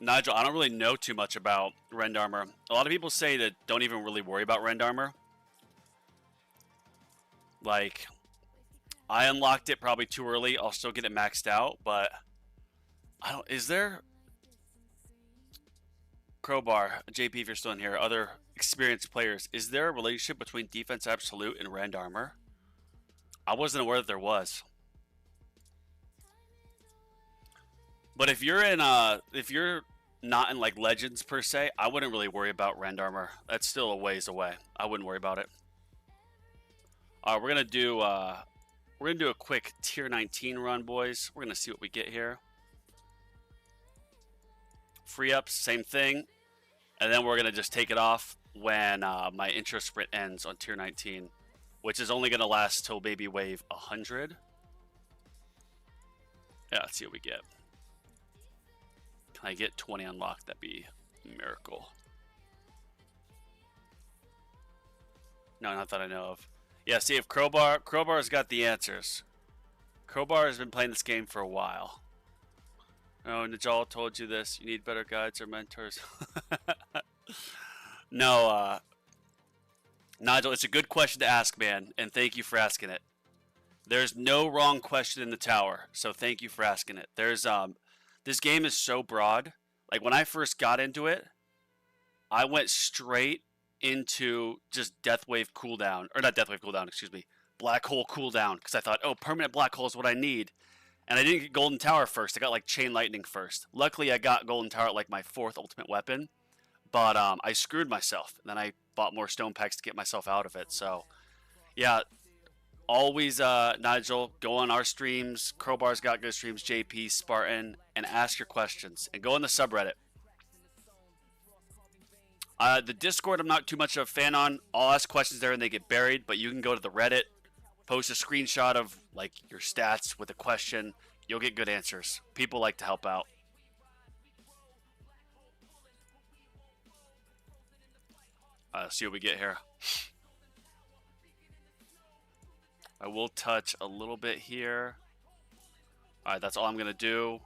Nigel, I don't really know too much about Rend Armor. A lot of people say that don't even really worry about Rend Armor. Like, I unlocked it probably too early. I'll still get it maxed out, but I don't. Is there Crowbar, JP, if you're still in here, other experienced players? Is there a relationship between Defense Absolute and Rend Armor? I wasn't aware that there was. But if you're not in like Legends per se, I wouldn't really worry about Rend Armor. That's still a ways away. I wouldn't worry about it. We're gonna do a quick tier 19 run, boys. We're gonna see what we get here. Free ups, same thing, and then we're gonna just take it off when my intro sprint ends on tier 19, which is only gonna last till maybe wave 100. Yeah, let's see what we get. Can I get 20 unlocked? That'd be a miracle. No, not that I know of. Yeah, see if Crowbar's got the answers. Crowbar has been playing this game for a while. Oh, Najal told you this. You need better guides or mentors. No, Nigel, it's a good question to ask, man, and thank you for asking it. There's no wrong question in the tower, so thank you for asking it. There's this game is so broad. Like when I first got into it, I went straight into just Deathwave cooldown, or not Deathwave cooldown, excuse me, Black Hole cooldown, because I thought, oh, permanent Black Hole is what I need. And I didn't get Golden Tower first. I got like Chain Lightning first. Luckily, I got Golden Tower at like my 4th ultimate weapon, but I screwed myself. And then I bought more stone packs to get myself out of it. So, yeah, always, Nigel, go on our streams. Crowbar's got good streams, JP, Spartan, and ask your questions. And go on the subreddit. The Discord, I'm not too much of a fan on. I'll ask questions there and they get buried, but you can go to the Reddit, post a screenshot of like your stats with a question. You'll get good answers. People like to help out. See what we get here. I will touch a little bit here. Alright, that's all I'm going to do.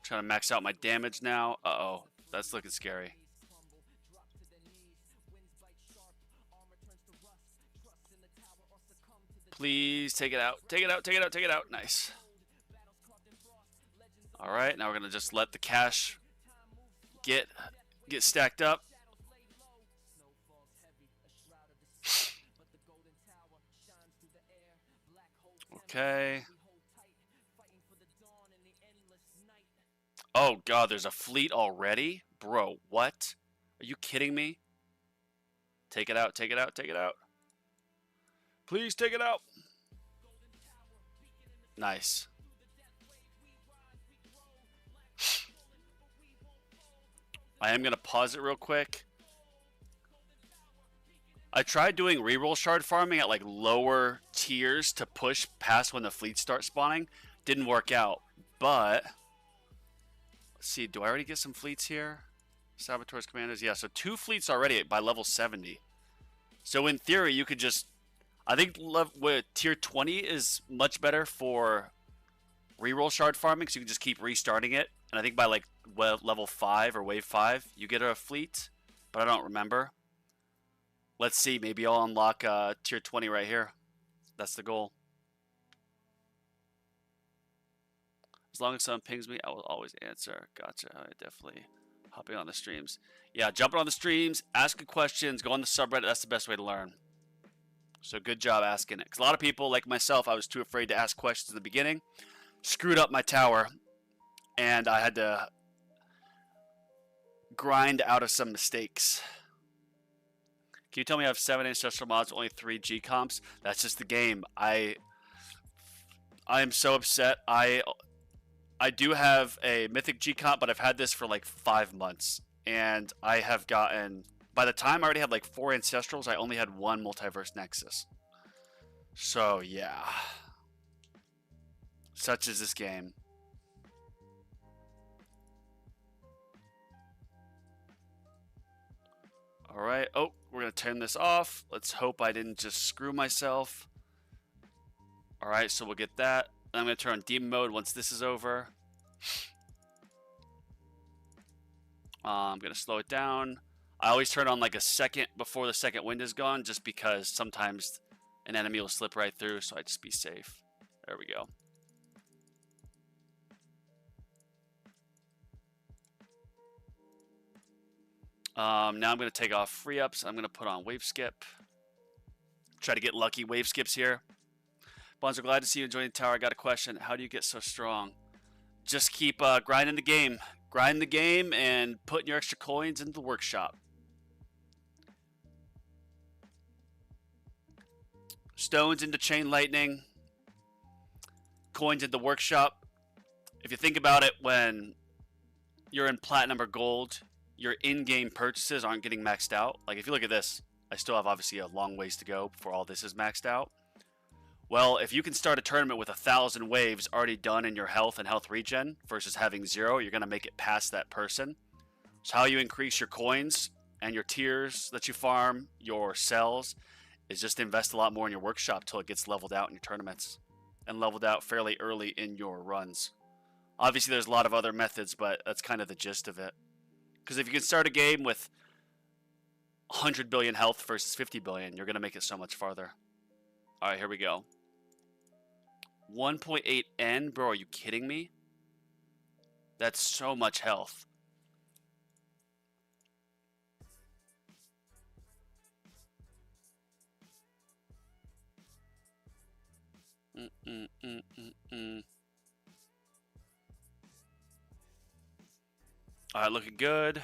Trying to max out my damage now. Uh-oh. That's looking scary. Please take it out. Take it out, take it out, take it out. Nice. Alright, now we're going to just let the cash get stacked up. Okay. Oh, God, there's a fleet already? Bro, what? Are you kidding me? Take it out, take it out, take it out. Please take it out. Nice. I am going to pause it real quick. I tried doing reroll shard farming at like lower tiers to push past when the fleets start spawning. Didn't work out, but let's see. Do I already get some fleets here? Saboteurs, commanders. Yeah, so 2 fleets already by level 70. So in theory, you could just... I think tier 20 is much better for reroll shard farming, so you can just keep restarting it. And I think by like level 5 or wave 5, you get a fleet, but I don't remember. Let's see. Maybe I'll unlock tier 20 right here. That's the goal. As long as someone pings me, I will always answer. Gotcha. I definitely hopping on the streams. Yeah, jumping on the streams, asking questions, go on the subreddit. That's the best way to learn. So good job asking it. Because a lot of people, like myself, I was too afraid to ask questions in the beginning. Screwed up my tower. And I had to grind out of some mistakes. Can you tell me I have 7 ancestral mods, only 3 G comps? That's just the game. I am so upset. I do have a mythic G comp, but I've had this for like 5 months. And I have gotten... By the time I already had like 4 ancestrals, I only had 1 multiverse nexus. So, yeah. Such is this game. Alright. Oh, we're going to turn this off. Let's hope I didn't just screw myself. Alright, so we'll get that. And I'm going to turn on demon mode once this is over. I'm going to slow it down. I always turn on like a second before the second wind is gone, just because sometimes an enemy will slip right through, so I just be safe. There we go. Now I'm going to take off free ups. I'm going to put on wave skip. Try to get lucky wave skips here. Bonzo, glad to see you enjoying the tower. I got a question. How do you get so strong? Just keep grinding the game. Grind the game and putting your extra coins into the workshop. Stones into chain lightning. Coins into workshop. If you think about it, when you're in platinum or gold, your in-game purchases aren't getting maxed out. Like if you look at this, I still have obviously a long ways to go before all this is maxed out. Well, if you can start a tournament with 1,000 waves already done in your health and health regen versus having 0, you're going to make it past that person. So how you increase your coins and your tiers that you farm, your cells, is just invest a lot more in your workshop till it gets leveled out in your tournaments and leveled out fairly early in your runs. Obviously, there's a lot of other methods, but that's kind of the gist of it. Because if you can start a game with 100 billion health versus 50 billion, you're going to make it so much farther. All right, here we go. 1.8 N, bro, are you kidding me? That's so much health. All right, looking good.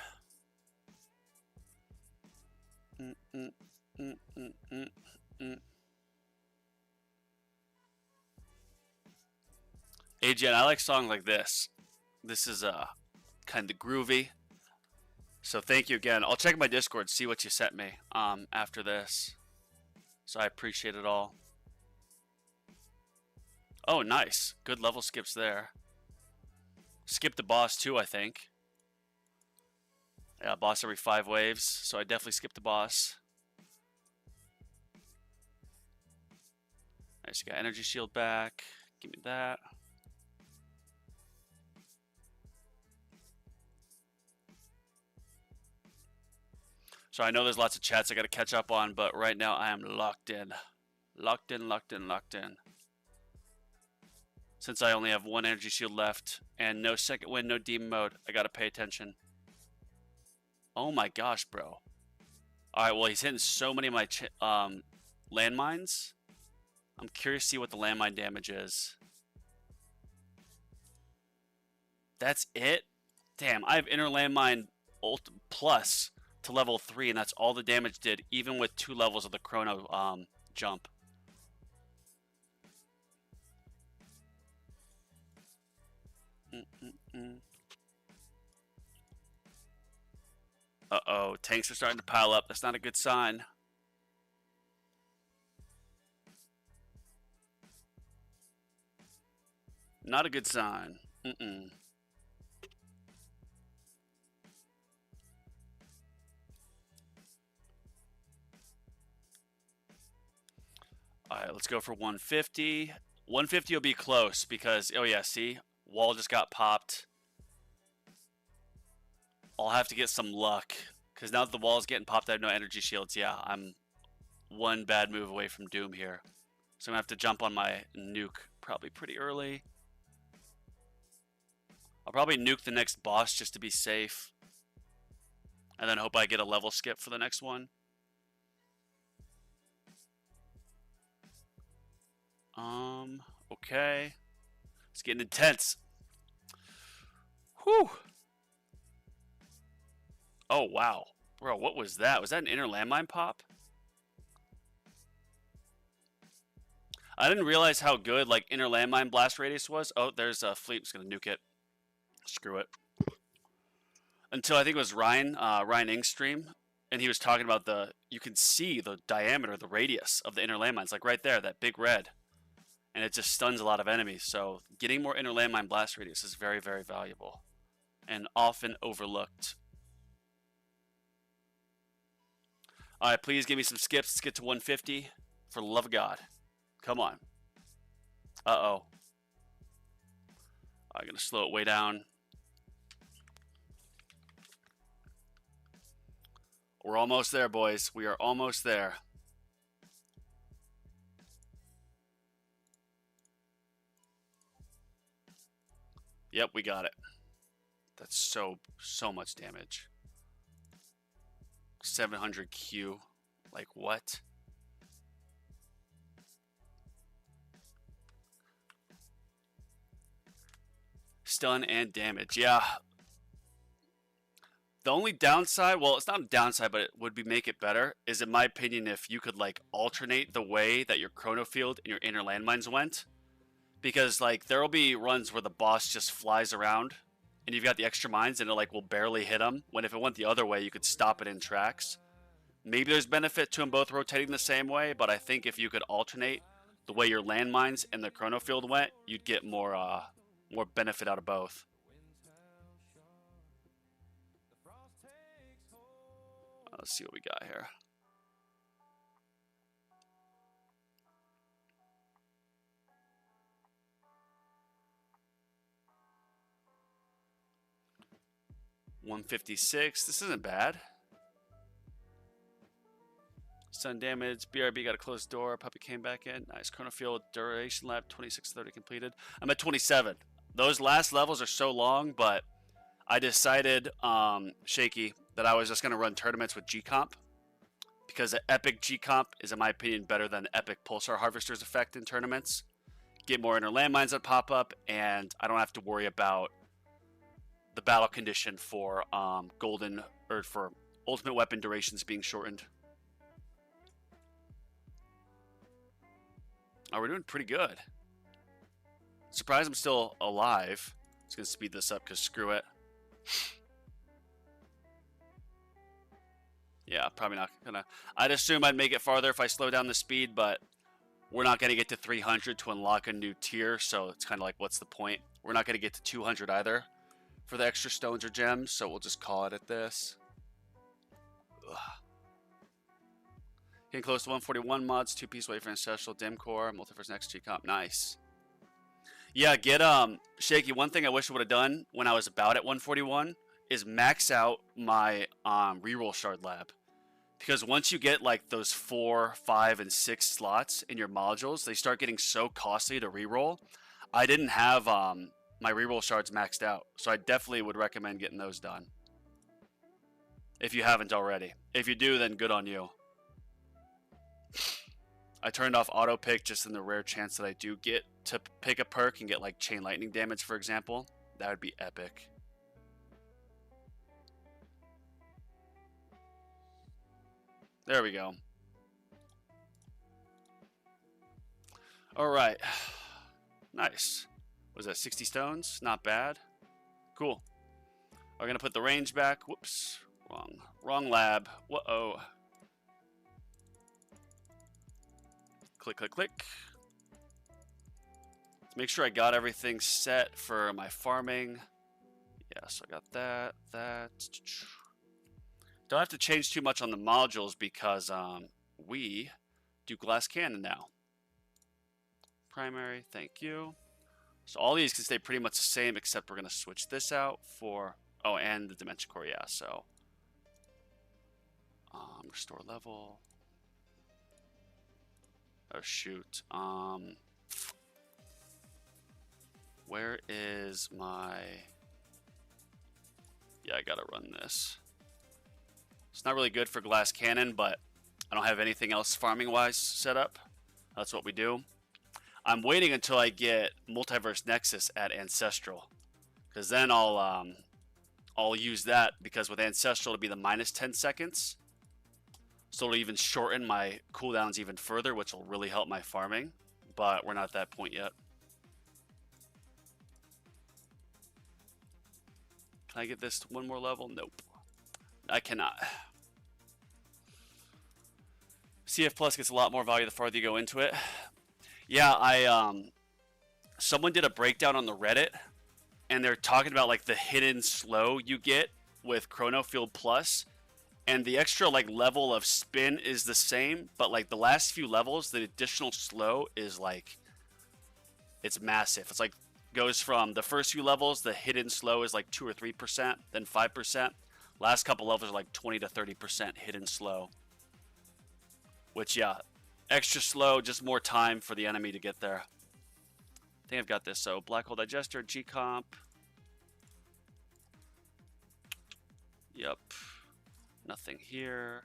AGN, I like songs like this. This is kind of groovy. So thank you again. I'll check my Discord, see what you sent me after this. So I appreciate it all. Oh, nice. Good level skips there. Skip the boss too, I think. Yeah, boss every 5 waves, so I definitely skipped the boss. Nice, you got energy shield back. Give me that. So I know there's lots of chats I got to catch up on, but right now I am locked in. Locked in, locked in, locked in. Since I only have 1 energy shield left and no second wind, no demon mode, I got to pay attention. Oh my gosh, bro. Alright, well, he's hitting so many of my landmines. I'm curious to see what the landmine damage is. That's it? Damn, I have inner landmine ult plus to level 3, and that's all the damage did, even with 2 levels of the chrono jump. Uh-oh, tanks are starting to pile up. That's not a good sign. Not a good sign. Alright, let's go for 150. 150 will be close because, oh yeah, see? Wall just got popped. I'll have to get some luck. Because now that the wall is getting popped, I have no energy shields. Yeah, I'm 1 bad move away from doom here. So I'm going to have to jump on my nuke probably pretty early. I'll probably nuke the next boss just to be safe. And then hope I get a level skip for the next one. Okay. It's getting intense. Whew. Oh, wow. Bro, what was that? Was that an inner landmine pop? I didn't realize how good, like, inner landmine blast radius was. Oh, there's a fleet. Just gonna nuke it. Screw it. Until I think it was Ryan Ing's stream, and he was talking about you can see the diameter, the radius of the inner landmines, like right there, that big red. And it just stuns a lot of enemies. So getting more inner landmine blast radius is very, very valuable and often overlooked. Alright, please give me some skips. Let's get to 150. For the love of God. Come on. Uh-oh. I'm going to slow it way down. We're almost there, boys. We are almost there. Yep, we got it. That's so much damage. 700 Q. Like, what? Stun and damage. Yeah. The only downside, well, it's not a downside, but it would be make it better, is in my opinion if you could, like, alternate the way that your chrono field and your inner landmines went. Because, like, there will be runs where the boss just flies around and you've got the extra mines and it, like, will barely hit him. When if it went the other way, you could stop it in tracks. Maybe there's benefit to them both rotating the same way, but I think if you could alternate the way your landmines and the chrono field went, you'd get more benefit out of both. Let's see what we got here. $156. This isn't bad. Stun damage. BRB got a closed door. Puppy came back in. Nice. Chrono field duration lap 26:30 completed. I'm at 27. Those last levels are so long, but I decided, Shaky, that I was just going to run tournaments with G-Comp. Because Epic G-Comp is, in my opinion, better than Epic Pulsar Harvester's effect in tournaments. Get more inner landmines that pop up, and I don't have to worry about the battle condition for golden, or for ultimate weapon durations being shortened. Oh, we're doing pretty good. Surprised I'm still alive. Just gonna speed this up because screw it. Yeah, probably not gonna. I'd assume I'd make it farther if I slow down the speed, but we're not gonna get to 300 to unlock a new tier, so it's kind of like, what's the point? We're not gonna get to 200 either for the extra stones or gems, so we'll just call it at this. Ugh. Getting close to 141 mods, 2-piece wafer ancestral, dim core, multiverse next G-Comp. Nice. Yeah, get Shaky. One thing I wish I would have done when I was about at 141 is max out my reroll shard lab, because once you get like those 4, 5, and 6 slots in your modules, they start getting so costly to reroll. I didn't have my reroll shards maxed out, so I definitely would recommend getting those done if you haven't already. If you do, then good on you. I turned off auto pick just in the rare chance that I do get to pick a perk and get like chain lightning damage, for example. That would be epic. There we go. All right. Nice. Was that 60 stones? Not bad. Cool. We're going to put the range back. Whoops. Wrong lab. Whoa. Click, click, click. Let's make sure I got everything set for my farming. Yeah, so I got that. Don't have to change too much on the modules because we do glass cannon now. Primary, thank you. So all these can stay pretty much the same, except we're going to switch this out for... Oh, and the dimension core, yeah, so... restore level... Oh, shoot. Where is my... Yeah, I gotta run this. It's not really good for glass cannon, but I don't have anything else farming-wise set up. That's what we do. I'm waiting until I get Multiverse Nexus at Ancestral, because then I'll use that, because with Ancestral it'll be the minus 10 seconds. So it'll even shorten my cooldowns even further, which will really help my farming. But we're not at that point yet. Can I get this to one more level? Nope. I cannot. CF Plus gets a lot more value the farther you go into it. Yeah, someone did a breakdown on the Reddit, and they're talking about like the hidden slow you get with Chrono Field Plus. And the extra like level of spin is the same, but like the last few levels, the additional slow is like, it's massive. It's like goes from the first few levels, the hidden slow is like 2 or 3%, then 5%. Last couple levels are like 20 to 30% hidden slow. Which, yeah, extra slow, just more time for the enemy to get there. I think I've got this. So Black Hole Digester, G-Comp. Yep. Nothing here.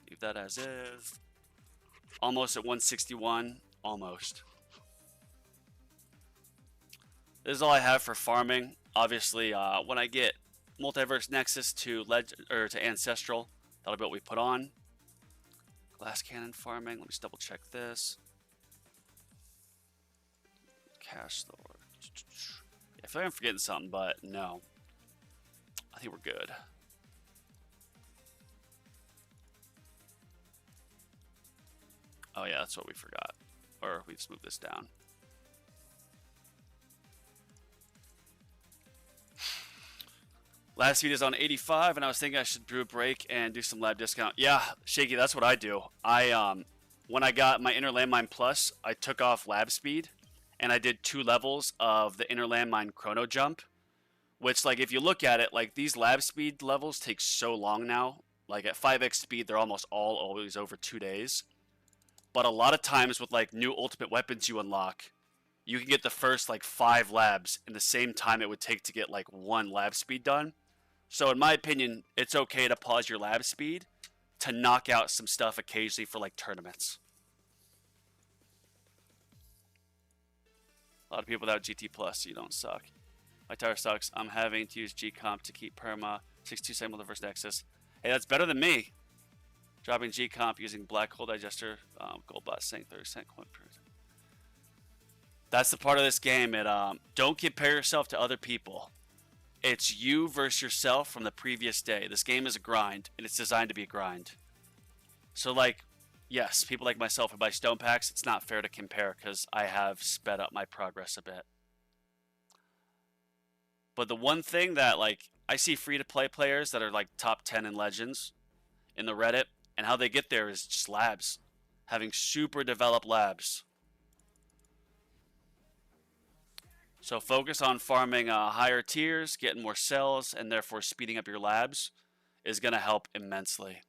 Leave that as is. Almost at 161. Almost. This is all I have for farming. Obviously, when I get Multiverse Nexus to Ancestral, that'll be what we put on. Glass cannon farming. Let me just double check this. Cash Lord. I feel like I'm forgetting something, but no. I think we're good. Oh yeah, that's what we forgot. Or we just moved this down. Last feed is on 85, and I was thinking I should brew a break and do some lab discount. Yeah, Shaky, that's what I do. When I got my Inner Landmine Plus, I took off lab speed, and I did 2 levels of the Inner Landmine Chrono Jump, which, like, if you look at it, like, these lab speed levels take so long now. Like, at 5x speed, they're almost always over 2 days. But a lot of times with, like, new ultimate weapons you unlock, you can get the first, like, 5 labs in the same time it would take to get, like, 1 lab speed done. So in my opinion, it's okay to pause your lab speed to knock out some stuff occasionally for like tournaments. A lot of people without GT Plus, you don't suck. My tower sucks. I'm having to use G-Comp to keep perma. 62 same with the first Nexus. Hey, that's better than me. Dropping G-Comp using Black Hole Digester, Gold Bot saying 30% coin per. That's the part of this game. Don't compare yourself to other people. It's you versus yourself from the previous day. This game is a grind, and it's designed to be a grind. So, like, yes, people like myself who buy stone packs, it's not fair to compare because I have sped up my progress a bit. But the one thing that, like, I see free-to-play players that are, like, top 10 in Legends in the Reddit, and how they get there is just labs. Having super developed labs. So focus on farming higher tiers, getting more cells, and therefore speeding up your labs is going to help immensely.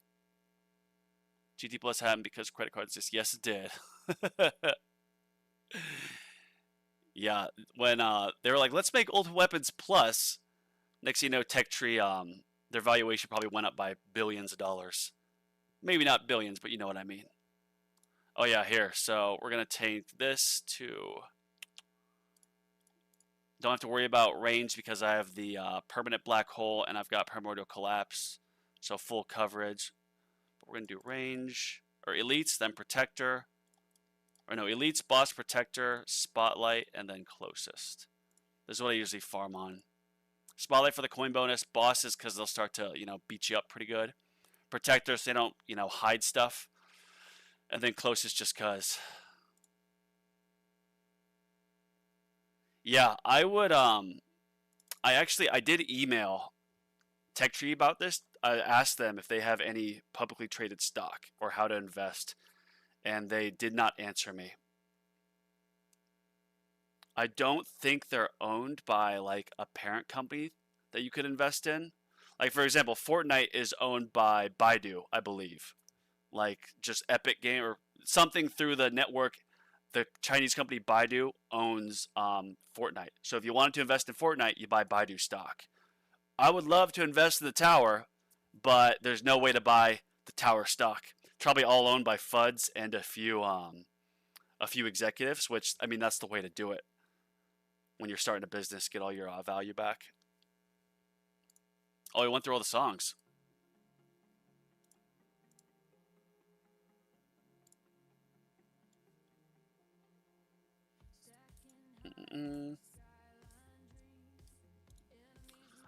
GT Plus happened because credit cards just, yes, it did. Yeah, when they were like, let's make Ultimate Weapons Plus, next thing you know, Tech Tree, their valuation probably went up by billions of dollars. Maybe not billions, but you know what I mean. Oh yeah, here. So we're going to take this to... Don't have to worry about range because I have the permanent black hole and I've got primordial collapse. So full coverage. But we're going to do range, or elites, then protector. Or no, elites, boss, protector, spotlight, and then closest. This is what I usually farm on. Spotlight for the coin bonus. Bosses because they'll start to, beat you up pretty good. Protectors, they don't, hide stuff. And then closest just because. Yeah, I would, I did email TechTree about this. I asked them if they have any publicly traded stock or how to invest, and they did not answer me. I don't think they're owned by like a parent company that you could invest in. Like, for example, Fortnite is owned by Baidu, I believe. Like, just Epic Game or something through the network. The Chinese company Baidu owns Fortnite. So if you wanted to invest in Fortnite, you buy Baidu stock. I would love to invest in the tower, but there's no way to buy the tower stock. Probably all owned by FUDs and a few executives, which, I mean, that's the way to do it. When you're starting a business, get all your value back. Oh, we went through all the songs.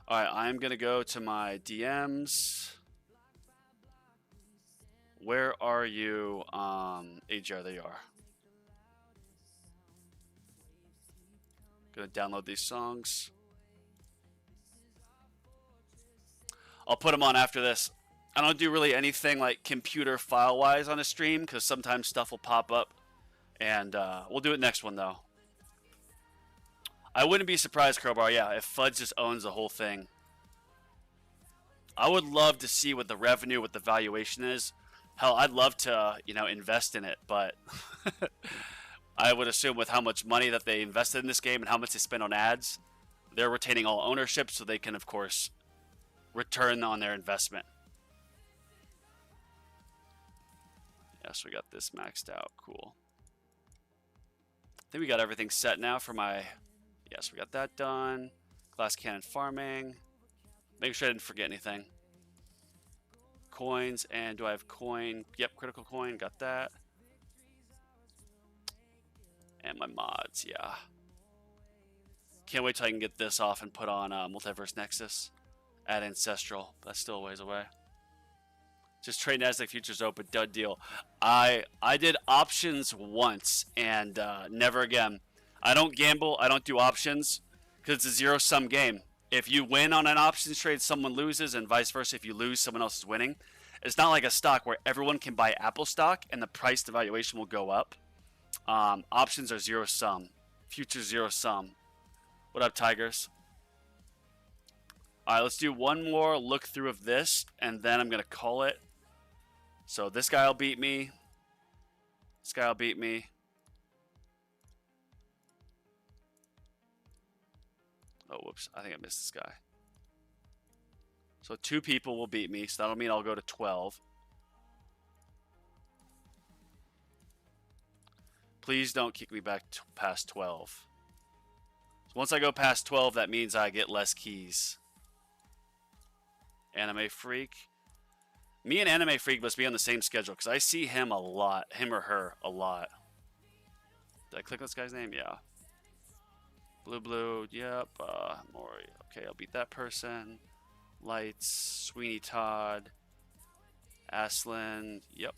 Alright, I'm going to go to my DMs. Where are you? AJR, there you are. Gonna download these songs. I'll put them on after this. I don't do really anything like computer file wise on a stream because sometimes stuff will pop up, and we'll do it next one though. I wouldn't be surprised, Crowbar, yeah, if FUDs just owns the whole thing. I would love to see what the revenue, what the valuation is. Hell, I'd love to, invest in it, but I would assume with how much money that they invested in this game and how much they spend on ads, they're retaining all ownership so they can, of course, return on their investment. Yes, we got this maxed out. Cool. I think we got everything set now for my... Yes, we got that done. Glass cannon farming. Make sure I didn't forget anything. Coins, and do I have coin? Yep, critical coin, got that. And my mods, yeah. Can't wait till I can get this off and put on Multiverse Nexus. Add Ancestral, that's still a ways away. Just trade NASDAQ futures open, done deal. I did options once and never again. I don't gamble, I don't do options because it's a zero-sum game. If you win on an options trade, someone loses, and vice versa. If you lose, someone else is winning. It's not like a stock where everyone can buy Apple stock and the price, the valuation will go up. Options are zero-sum. Futures zero-sum. What up, Tigers? All right, let's do one more look through of this, and then I'm going to call it. So this guy will beat me. This guy will beat me. Oh, whoops. I think I missed this guy. So 2 people will beat me, so that'll mean I'll go to 12. Please don't kick me back past 12. So once I go past 12, that means I get less keys. Anime Freak. Me and Anime Freak must be on the same schedule because I see him a lot. Him or her a lot. Did I click this guy's name? Yeah. Blue. Yep. Maury. Okay, I'll beat that person. Lights. Sweeney Todd. Aslan. Yep.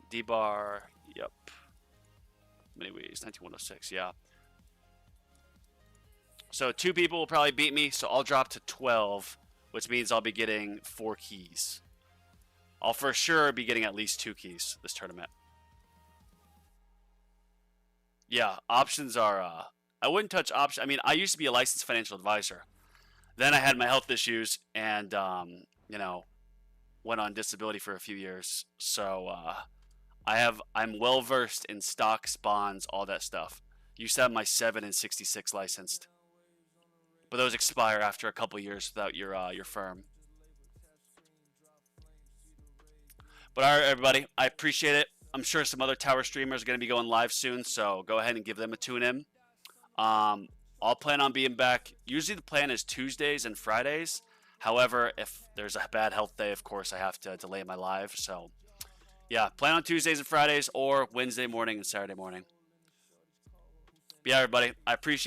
D-Bar. Yep. Many ways. 19106. Yeah. So 2 people will probably beat me, so I'll drop to 12, which means I'll be getting 4 keys. I'll for sure be getting at least 2 keys this tournament. Yeah, options are. I wouldn't touch options. I mean, I used to be a licensed financial advisor. Then I had my health issues and, went on disability for a few years. So I'm well versed in stocks, bonds, all that stuff. Used to have my 7 and 66 licensed, but those expire after a couple years without your firm. But all right, everybody, I appreciate it. I'm sure some other tower streamers are going to be going live soon, so go ahead and give them a tune in. I'll plan on being back. Usually the plan is Tuesdays and Fridays. However, if there's a bad health day, of course, I have to delay my live. So, yeah, plan on Tuesdays and Fridays or Wednesday morning and Saturday morning. But yeah, everybody, I appreciate it.